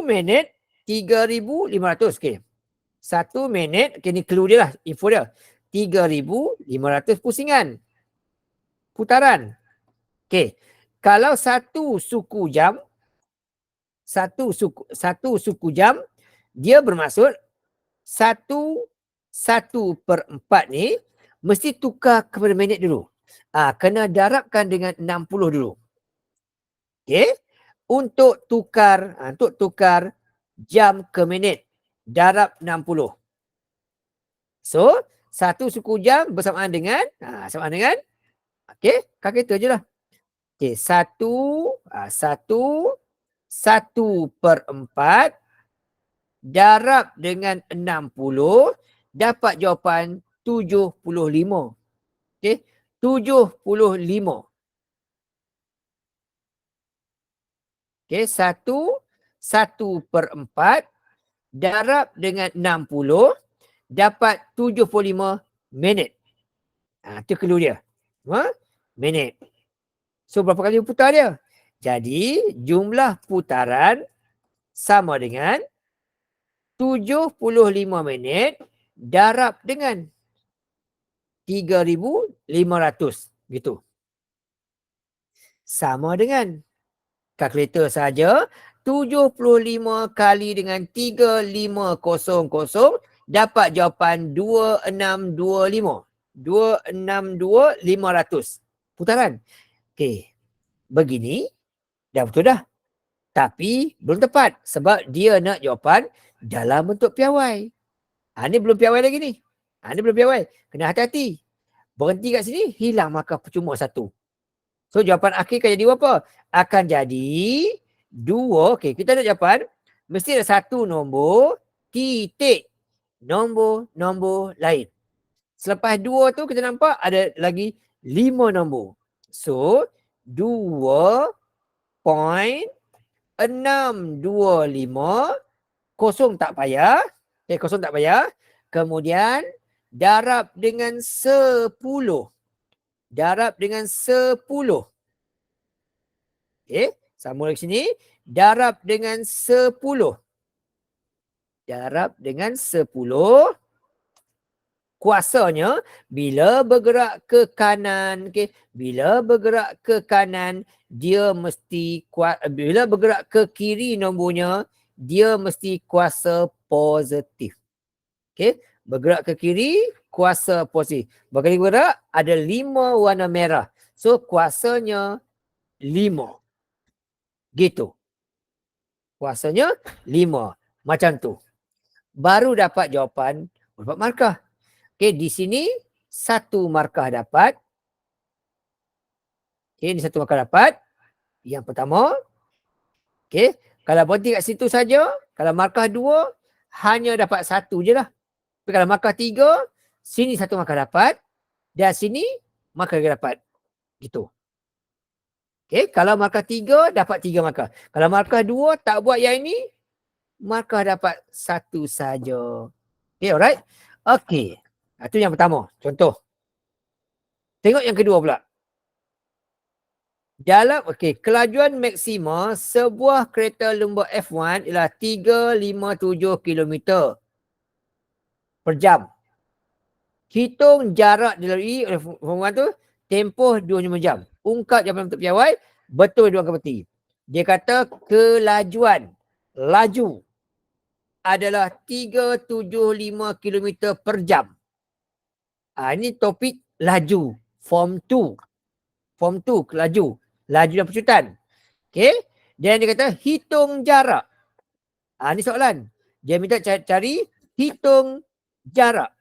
minit 3,500. Okay. 1 minit. Okay, ni clue dia lah. Info dia. 3,500 pusingan. Putaran. Okay. Kalau 1 suku jam. 1 suku jam. Dia bermaksud 1/4 ni mesti tukar kepada minit dulu. Kena darabkan dengan 60 dulu. Okay. Untuk tukar jam ke minit, darab 60. So, 1 suku jam bersamaan dengan okay, kalkulator je lah. Okay, 1/4 darab dengan 60 dapat jawapan 75. Okay, 75. Okay, 1/4 darab dengan 60 dapat 75 minit. Itu clue dia. Minit. So, berapa kali putar dia? Jadi, jumlah putaran sama dengan 75 minit darab dengan 3,500 gitu. Sama dengan kalkulator saja 75 kali dengan 3500 dapat jawapan 2625. 262500. Putaran. Okey. Begini dah betul dah. Tapi belum tepat sebab dia nak jawapan dalam bentuk piawai. Ni belum piawai lagi ni. Ni belum piawai. Kena hati-hati. Berhenti kat sini, hilang markah percuma 1. So jawapan akhir akan jadi apa? Akan jadi 2. Okey, kita nak jawapan. Mesti ada 1 nombor titik nombor lain. Selepas 2 tu kita nampak ada lagi 5 nombor. So 2.625 kosong tak payah. Kosong tak payah. Kemudian darab dengan 10. Darab dengan 10. Sambung lagi sini. Darab dengan 10. Darab dengan 10. Kuasanya bila bergerak ke kanan, bila bergerak ke kanan dia mesti bila bergerak ke kiri nombornya dia mesti kuasa positif. Bergerak ke kiri kuasa positif. Berkali bergerak ada 5 warna merah. So kuasanya 5. Gitu. Kuasanya 5. Macam tu. Baru dapat jawapan, dapat markah. Di sini 1 markah dapat. Ini 1 markah dapat. Yang pertama. Kalau berhenti kat situ saja, kalau markah 2, hanya dapat 1 je lah. Tapi kalau markah 3, sini 1 markah dapat. Dan sini markah dapat. Gitu. Kalau markah 3, dapat 3 markah. Kalau markah 2, tak buat yang ini, markah dapat 1 saja. Alright? Itu yang pertama. Contoh. Tengok yang kedua pula. Dalam kelajuan maksima sebuah kereta lumba F1 ialah 357 km per jam. Hitung jarak dilalui oleh Formula 1 tu tempoh 25 jam. Ungkap jawapan bentuk piawai, betul dua angka peti. Dia kata kelajuan laju adalah 375 km per jam. Ini topik laju. Form 2. Form 2 laju. Laju dan pecutan. Dan dia kata hitung jarak. Ini soalan. Dia minta cari hitung jarak.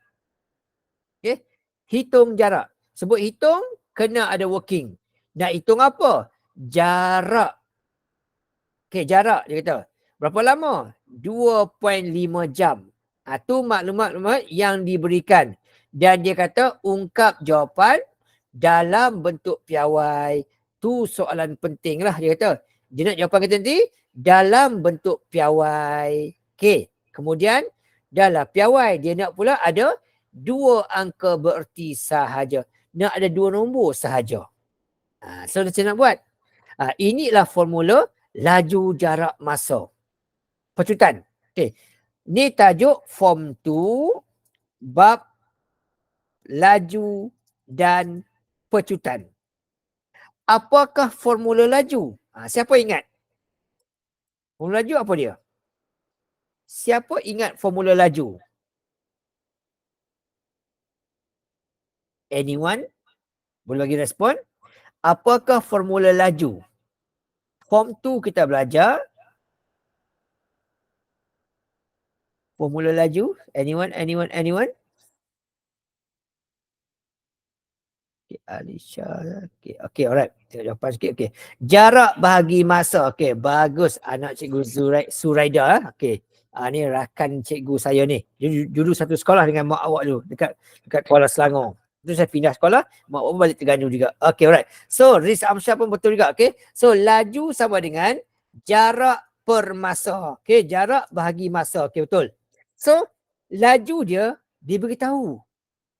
Hitung jarak. Sebut hitung, kena ada working. Nak hitung apa? Jarak. Jarak dia kata. Berapa lama? 2.5 jam. Itu maklumat yang diberikan. Dan dia kata ungkap jawapan dalam bentuk piawai. Tu soalan penting lah dia kata. Dia nak jawapan kita nanti dalam bentuk piawai. Kemudian dalam piawai dia nak pula ada 2 angka bererti sahaja. Nak ada 2 nombor sahaja. So macam nak buat. Inilah formula laju jarak masa. Pecutan. Ni tajuk form 2 bab laju dan pecutan. Apakah formula laju? Siapa ingat? Formula laju apa dia? Siapa ingat formula laju? Anyone? Boleh bagi respon? Apakah formula laju? Form 2 kita belajar. Formula laju. Anyone? Alisha. Alright. Tengok jawapan sikit. Jarak bahagi masa. Bagus anak cikgu Suraida. Ni rakan cikgu saya ni. Dulu satu sekolah dengan mak awak dulu. Dekat Kuala Selangor. Itu saya pindah sekolah. Mak awak balik Terengganu juga. Alright. So, Riz Amsyah pun betul juga. So, laju sama dengan jarak per masa. Jarak bahagi masa. Betul. So, laju dia diberitahu.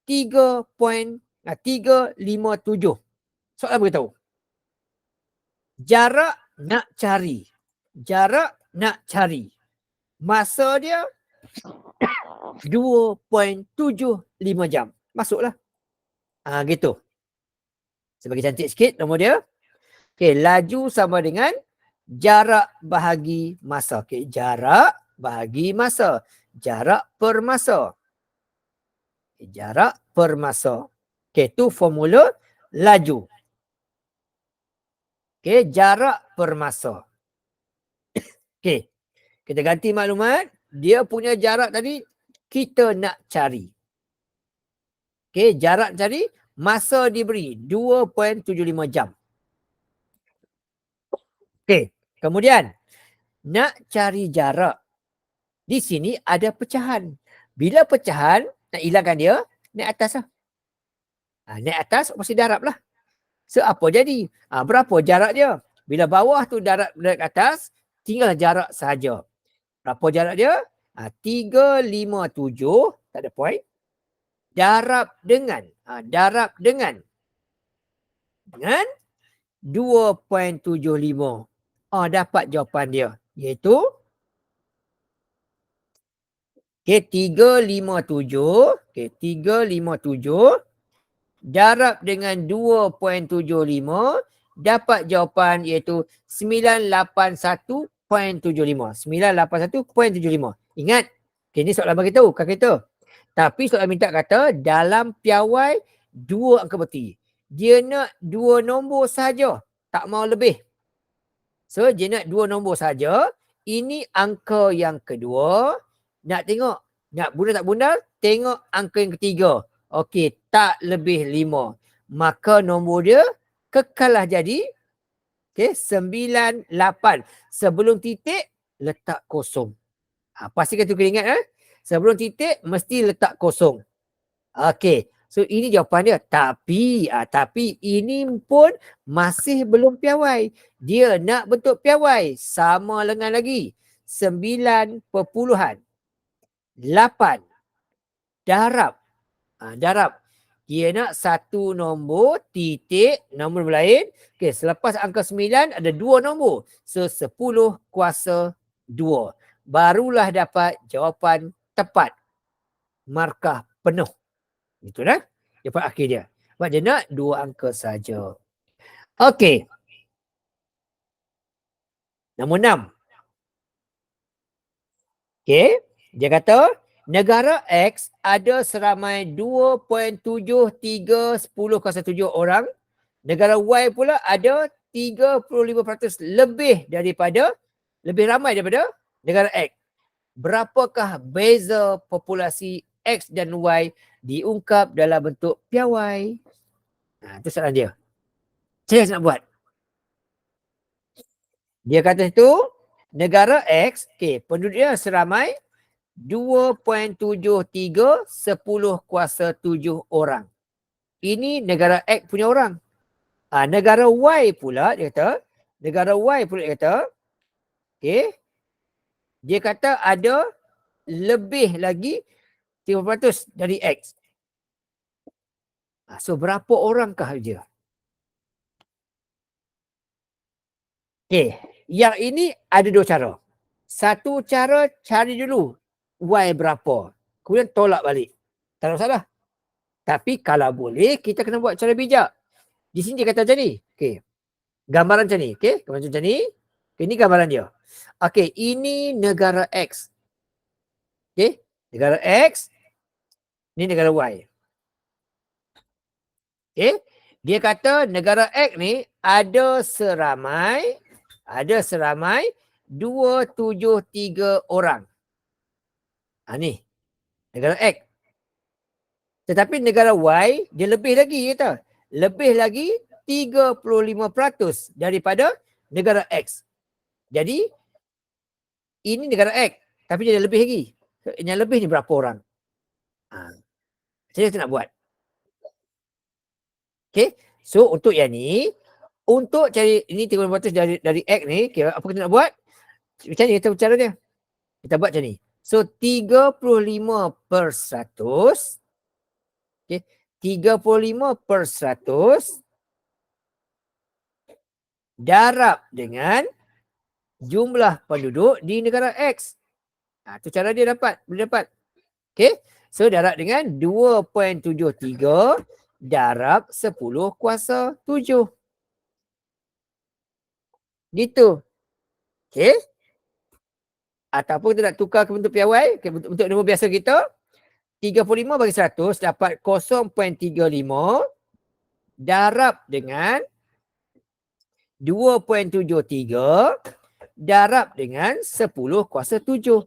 357. Soalan beritahu. Jarak nak cari. Masa dia 2.75 jam. Masuklah. Gitu. Sebagai cantik sikit nombor dia. Okey, laju sama dengan jarak bahagi masa. Okey, jarak bahagi masa. Jarak per masa. Jarak per masa. Okey, tu formula laju. Okey, jarak per masa. Okey, kita ganti maklumat. Dia punya jarak tadi kita nak cari. Okey, jarak cari, masa diberi 2.75 jam. Okey, kemudian nak cari jarak. Di sini ada pecahan. Bila pecahan, nak hilangkan dia, naik atas lah. Naik atas, mesti darab lah. So, apa jadi? Berapa jarak dia? Bila bawah tu darab naik atas, tinggal jarak sahaja. Berapa jarak dia? 357, tak ada point. Darab dengan 2.75. Dapat jawapan dia. Iaitu 357. 357 darab dengan 2.75 dapat jawapan iaitu 981.75. 981.75. Ingat, ini soalan bagi tahu kat kita. Tapi soalan minta kata dalam piawai 2 angka berti. Dia nak 2 nombor saja, tak mau lebih. So dia nak 2 nombor saja. Ini angka yang kedua. Nak tengok, nak bundar tak bundar? Tengok angka yang ketiga. Okey, tak lebih 5. Maka nombor dia kekallah jadi 98. Sebelum titik, letak kosong. Pastikan tu kena ingat. Sebelum titik, mesti letak kosong. Okey, so ini jawapan dia. Tapi ini pun masih belum piawai. Dia nak bentuk piawai. Sama dengan lagi. 9.8 darab. Darab. Dia nak satu nombor, titik, nombor lain. Okey, selepas angka 9 ada 2 nombor. So 10 kuasa 2. Barulah dapat jawapan tepat. Markah penuh. Itu dah. Jawapan akhir dia. Sebab dia nak 2 angka saja. Okey. Nombor 6. Okey. Dia kata negara X ada seramai 2.7310 orang. Negara Y pula ada 35% lebih ramai daripada negara X. Berapakah beza populasi X dan Y diungkap dalam bentuk piawai? Itu soalan dia. Saya nak buat. Dia kata itu negara X, penduduknya seramai 2.73 10 kuasa 7 orang. Ini negara X punya orang. Negara Y pula dia kata, dia kata ada lebih lagi 30% dari X. So berapa orangkah dia? Yang ini ada 2 cara. Satu cara cari dulu Y berapa. Kemudian tolak balik. Tak ada masalah. Tapi kalau boleh kita kena buat cara bijak. Di sini dia kata macam ni. Gambaran macam ni. Gambaran macam ni. Ini gambaran dia. Ini negara X. Negara X. Ini negara Y. Dia kata negara X ni ada seramai 273 orang. Ni negara X. Tetapi negara Y dia lebih lagi kata. Lebih lagi 35% daripada negara X. Jadi ini negara X tapi dia lebih lagi. Yang lebih ni berapa orang? Saya nak buat. So untuk yang ni, untuk cari ini 30% dari X ni, apa kita nak buat? Macam ni kita cara dia. Kita buat macam ni. So 35%, 35% darab dengan jumlah penduduk di negara X. Tu cara dia boleh dapat. Okay. So darab dengan 2.73 darab 10 kuasa 7. Gitu. Okay. Ataupun kita nak tukar ke bentuk piawai, ke bentuk nombor biasa kita, 35 bagi 100 dapat 0.35 darab dengan 2.73 darab dengan 10 kuasa 7.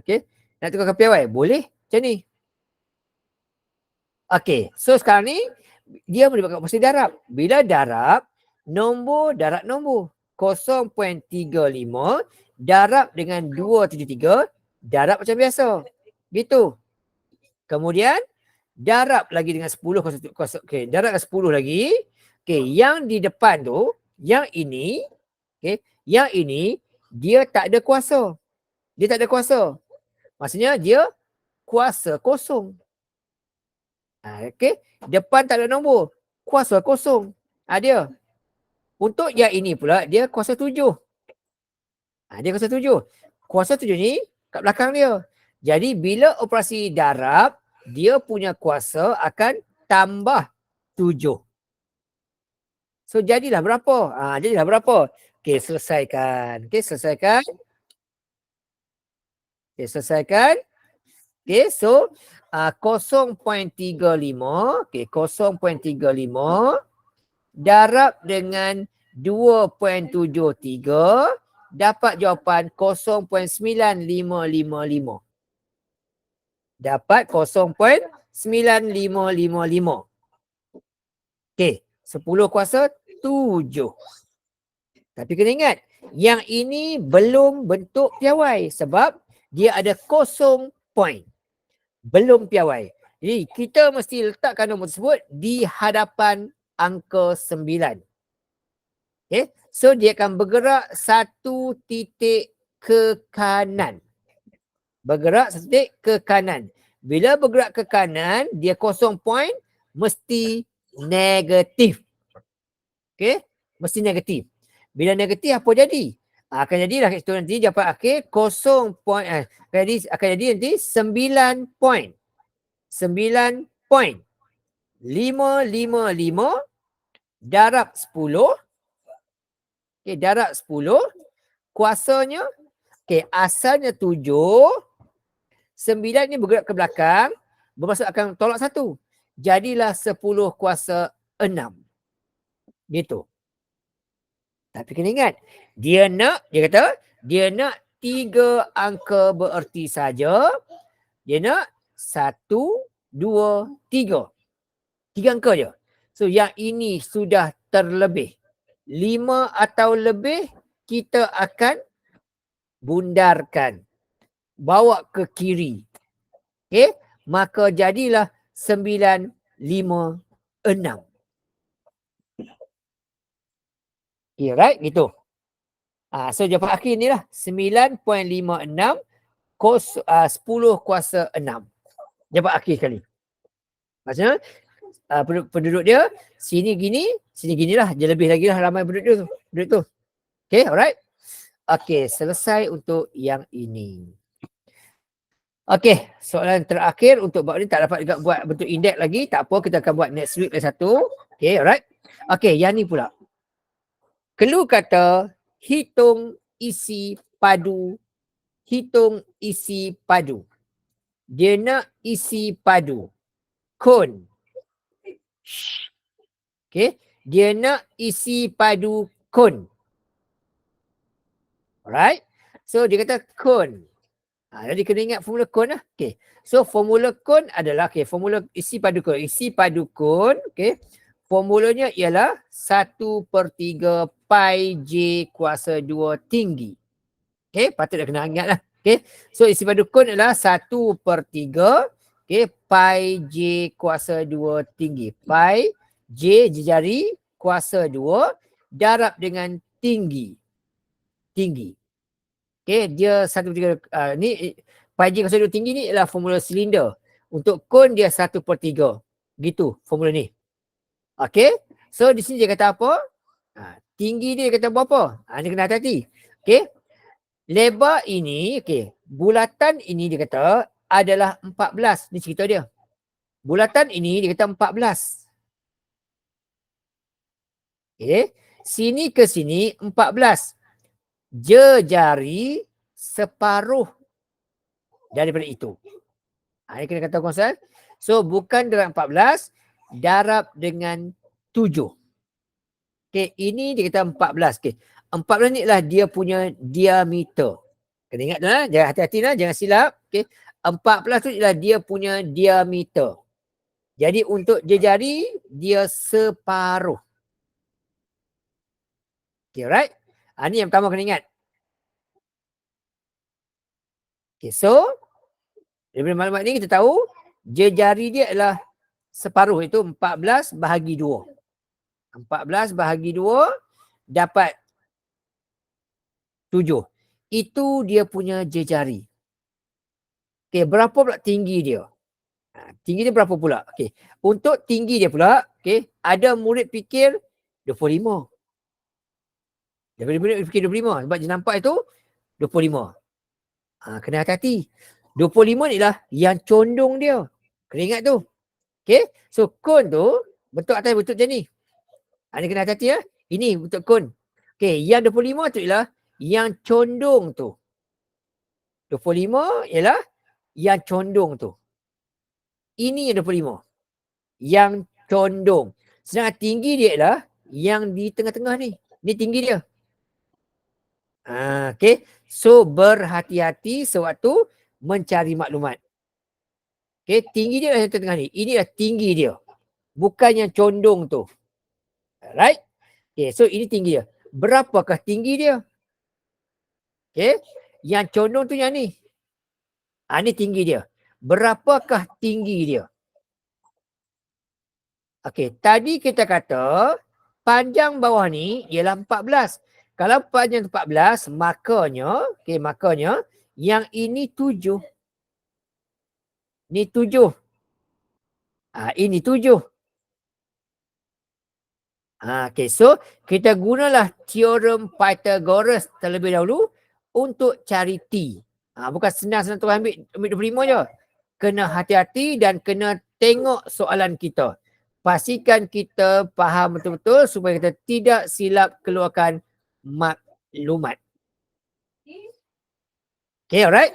Okay. Nak tukar ke piawai? Boleh macam ni. Okay. So sekarang ni, dia melibatkan operasi darab. Bila darab, nombor darab nombor. 0.35 darab dengan 273 darab macam biasa. Gitu. Kemudian darab lagi dengan 10 kuasa. Okay. Darab dengan 10 lagi. Okay. Yang di depan tu, yang ini, okay, yang ini, dia tak ada kuasa. Dia tak ada kuasa. Maksudnya dia kuasa kosong. Okay. Depan tak ada nombor. Kuasa kosong. Dia. Untuk yang ini pula, dia kuasa 7. Dia kuasa 7. Kuasa 7 ni kat belakang dia. Jadi bila operasi darab, dia punya kuasa akan tambah 7. So jadilah berapa? Jadilah berapa? Okey, selesaikan. Okey, selesaikan. Okey, selesaikan. Okey, so 0.35. Okey, 0.35 darab dengan 2.73 dapat jawapan 0.9555. Dapat 0.9555. Okey, 10 kuasa 7. Tapi kena ingat, yang ini belum bentuk piawai sebab dia ada kosong point. Belum piawai. Jadi kita mesti letakkan nombor tersebut di hadapan angka 9. Okay. So dia akan bergerak 1 titik ke kanan. Bergerak 1 titik ke kanan. Bila bergerak ke kanan, dia kosong point, mesti negatif. Okay. Mesti negatif. Bila negatif apa jadi? Akan jadilah kat situ nanti jawapan akhir 0 point. Akan jadi nanti 9 point. 9 point. 555 darab 10. Okay, darab 10. Kuasanya, okay, asalnya 7. 9 ni bergerak ke belakang. Bermaksud akan tolak 1. Jadilah 10 kuasa 6. Gitu. Tapi kena ingat, dia kata, dia nak 3 angka bererti saja. Dia nak 1, 2, 3. 3 angka je. So yang ini sudah terlebih. 5 atau lebih, kita akan bundarkan. Bawa ke kiri. Okay. Maka jadilah 9, 5, 6. Okay, right? Gitu. So jawapan akhir ni lah. 9.56 10 kuasa 6. Jawapan akhir sekali. Maksudnya penduduk dia sini ginilah. Dia lebih lagi lah ramai penduduk tu. Okay, alright. Okay, selesai untuk yang ini. Okay, soalan terakhir untuk bab ni tak dapat juga buat bentuk indeks lagi. Tak apa, kita akan buat next week lagi satu. Okay, alright. Okay, yang ni pula. Clue kata hitung isi padu. Hitung isi padu. Dia nak isi padu. Kon. Okay. Dia nak isi padu kon. Alright. So dia kata kon. Jadi kena ingat formula kon lah. Okay. So formula kon adalah, okay, formula isi padu kon. Isi padu kon, okay. Formulanya ialah 1/3 pi J kuasa 2 tinggi. Okay, patut dah kena ingat lah. Okay, so isi padu kon adalah 1/3 okay, pi J kuasa 2 tinggi. Pi J jari kuasa 2 darab dengan tinggi. Tinggi. Okay, dia 1/3. Ni pi J kuasa 2 tinggi ni adalah formula silinder. Untuk kon dia 1/3. Gitu formula ni. Okay, so di sini dia kata apa? Tinggi dia kata berapa? Ni kena hati-hati. Okay, Lebar ini, okey, bulatan ini dia kata adalah 14. Ni cerita dia. Bulatan ini dia kata 14. Okey. Sini ke sini 14. Jejari separuh daripada itu. Ini kena kata konsep. So bukan dengan 14, darab dengan 7. Okey, ini dia kata 14. Okey. 14 ni lah dia punya diameter. Kena ingat tu, jangan hati-hati lah, jangan silap. Okey. 14 tu ialah dia punya diameter. Jadi untuk jejari dia separuh. Okay, right? Ni yang pertama kena ingat. Okay, so daripada maklumat ni kita tahu jejari dia adalah separuh, itu 14 bahagi 2. 14 bahagi 2 dapat 7. Itu dia punya jejari. Okay, berapa pula tinggi dia? Tinggi dia berapa pula? Okay. Untuk tinggi dia pula, okay, ada murid fikir 25. Daripada murid fikir 25 sebab dia nampak itu 25. Kena hati-hati. 25 ni lah yang condong dia. Kena ingat tu. Okay. So kon tu bentuk atas bentuk macam ni. Ni kena hati-hati ya. Ini bentuk kon. Okay. Yang 25 tu ialah yang condong tu. 25 ialah yang condong tu. Ini yang 25. Yang condong. Sedangkan tinggi dia ialah yang di tengah-tengah ni. Ni tinggi dia. Okay. So berhati-hati sewaktu mencari maklumat. Okay. Tinggi dia yang tengah ni. Ini adalah tinggi dia. Bukan yang condong tu. Right? Okay. So ini tinggi dia. Berapakah tinggi dia? Okay. Yang condong tu yang ni. Ni tinggi dia. Berapakah tinggi dia? Okey, tadi kita kata panjang bawah ni ialah 14. Kalau panjang 14, makanya yang ini 7. Ni 7. Ini 7. Okey, so kita gunalah teorem Pythagoras terlebih dahulu untuk cari T. Bukan senang-senang tu ambil 25 je. Kena hati-hati dan kena tengok soalan kita. Pastikan kita faham betul-betul supaya kita tidak silap keluarkan maklumat. Okay, alright.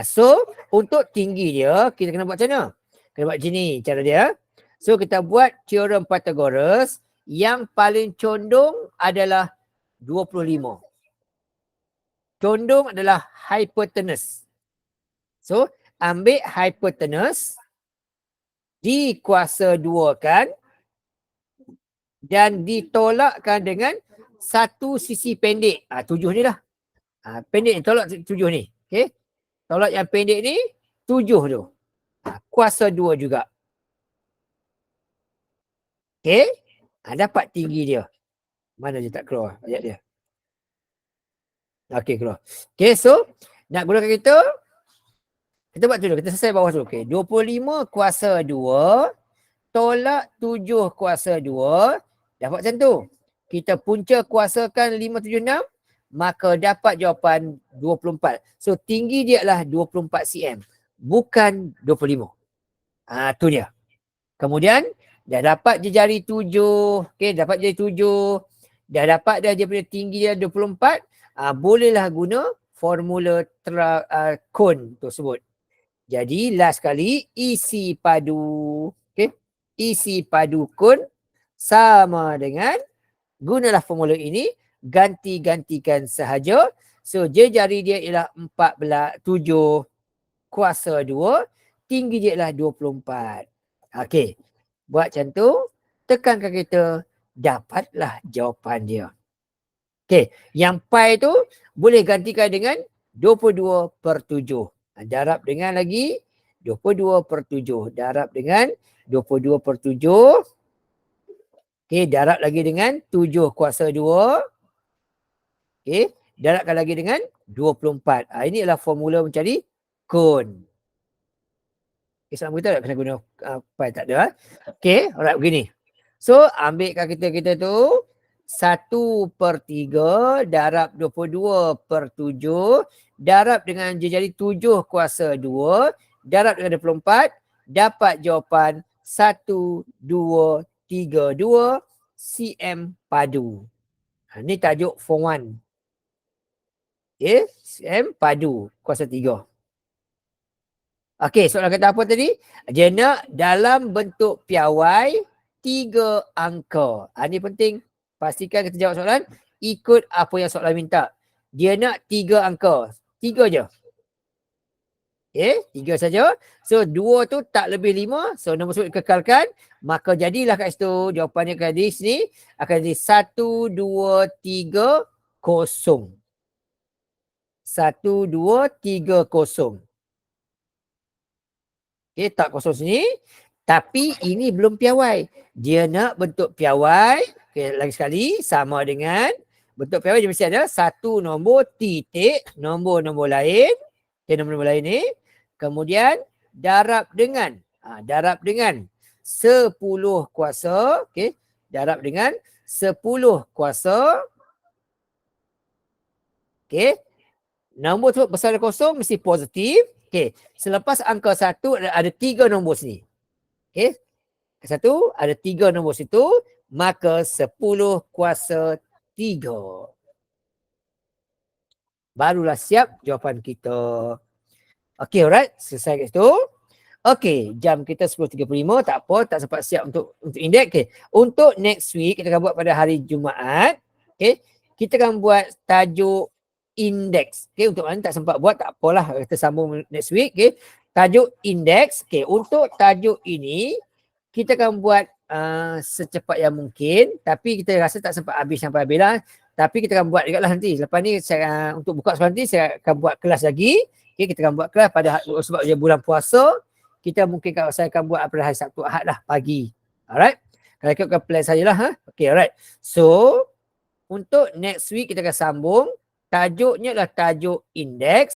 So, untuk tinggi dia, kita kena buat macam mana? Kena buat macam ni cara dia. So, kita buat teorem Pythagoras. Yang paling condong adalah 25. Condong adalah hypotenuse. So, ambil hypotenuse, dikuasa 2 kan, dan ditolakkan dengan satu sisi pendek. 7 ni lah. Pendek ni, tolak 7 ni. Okay. Tolak yang pendek ni, 7 tu. Kuasa 2 juga. Okay. Dapat tinggi dia. Mana dia tak keluar ayat dia. Okay, keluar. Okay, so nak gunakan kita buat tu dulu. Kita selesai bawah dulu. Okay. 25 kuasa 2 tolak 7 kuasa 2. Dapat macam tu. Kita punca kuasakan 576. Maka dapat jawapan 24. So tinggi dia adalah 24 cm. Bukan 25. Tu dia. Kemudian dah dapat jejari 7. Okay, dapat jejari 7. Dah dapat dah dia punya tinggi dia 24. Bolehlah guna formula kon tersebut. Jadi last kali isi padu. Okay. Isi padu kon sama dengan gunalah formula ini. Ganti-gantikan sahaja. So jejari dia ialah 7 kuasa 2. Tinggi dia ialah 24. Okey. Buat macam tu. Tekankan kita. Dapatlah jawapan dia. Okey. Yang pi tu boleh gantikan dengan 22/7. Darab dengan lagi 22/7. Darab dengan 22/7. Okey. Darab lagi dengan 7 kuasa 2. Okey. Darabkan lagi dengan 24. Ini adalah formula mencari kon. Sama kita tak kena guna pi, tak ada. Okey, alright, begini. So, ambilkan kita tu 1/3 darab 22/7 darab dengan dia jadi 7 kuasa 2 darab dengan 24 dapat jawapan 1232 cm padu. Ni tajuk form 1. Okay, cm padu kuasa 3. Okey, soalan kata apa tadi? Dia nak dalam bentuk piawai 3 angka. Ini penting. Pastikan kita jawab soalan ikut apa yang soalan minta. Dia nak 3 angka. 3 je. Okey, 3 saja. So 2 tu tak lebih 5. So nombor sebut kekalkan. Maka jadilah kat situ. Jawapannya akan di sini. Akan jadi 1, 2, 3, 0. 1, 2, 3, 0. Okay, tak kosong sini. Tapi ini belum piawai. Dia nak bentuk piawai. Okay, lagi sekali sama dengan bentuk piawai dia mesti ada satu nombor titik, nombor-nombor lain. Okay, nombor-nombor lain ni. Kemudian darab dengan 10 kuasa. Okay, darab dengan 10 kuasa. Okay. Nombor tu besar dan kosong mesti positif. Okey, selepas angka 1 ada 3 nombor sini. Okey. 1 ada 3 nombor situ, maka 10 kuasa 3. Barulah siap jawapan kita. Okey, alright. Selesai kat situ. Okey, jam kita 10.35, tak apa, tak sempat siap untuk indeks. Okey. Untuk next week kita akan buat pada hari Jumaat. Okey. Kita akan buat tajuk indeks. Okay, untuk mana tak sempat buat, tak apalah. Kita sambung next week. Okay. Tajuk indeks. Okay, untuk tajuk ini, kita akan buat secepat yang mungkin. Tapi kita rasa tak sempat habis sampai habis lah. Tapi kita akan buat juga lah nanti. Lepas ni, untuk buka sekolah nanti, saya akan buat kelas lagi. Okay, kita akan buat kelas pada sebab dia bulan puasa. Kita mungkin saya akan buat pada hari Sabtu Ahad lah, pagi. Alright. Kalau ikutkan plan saya lah. Okay, alright. So, untuk next week kita akan sambung. Tajuknya adalah tajuk indeks.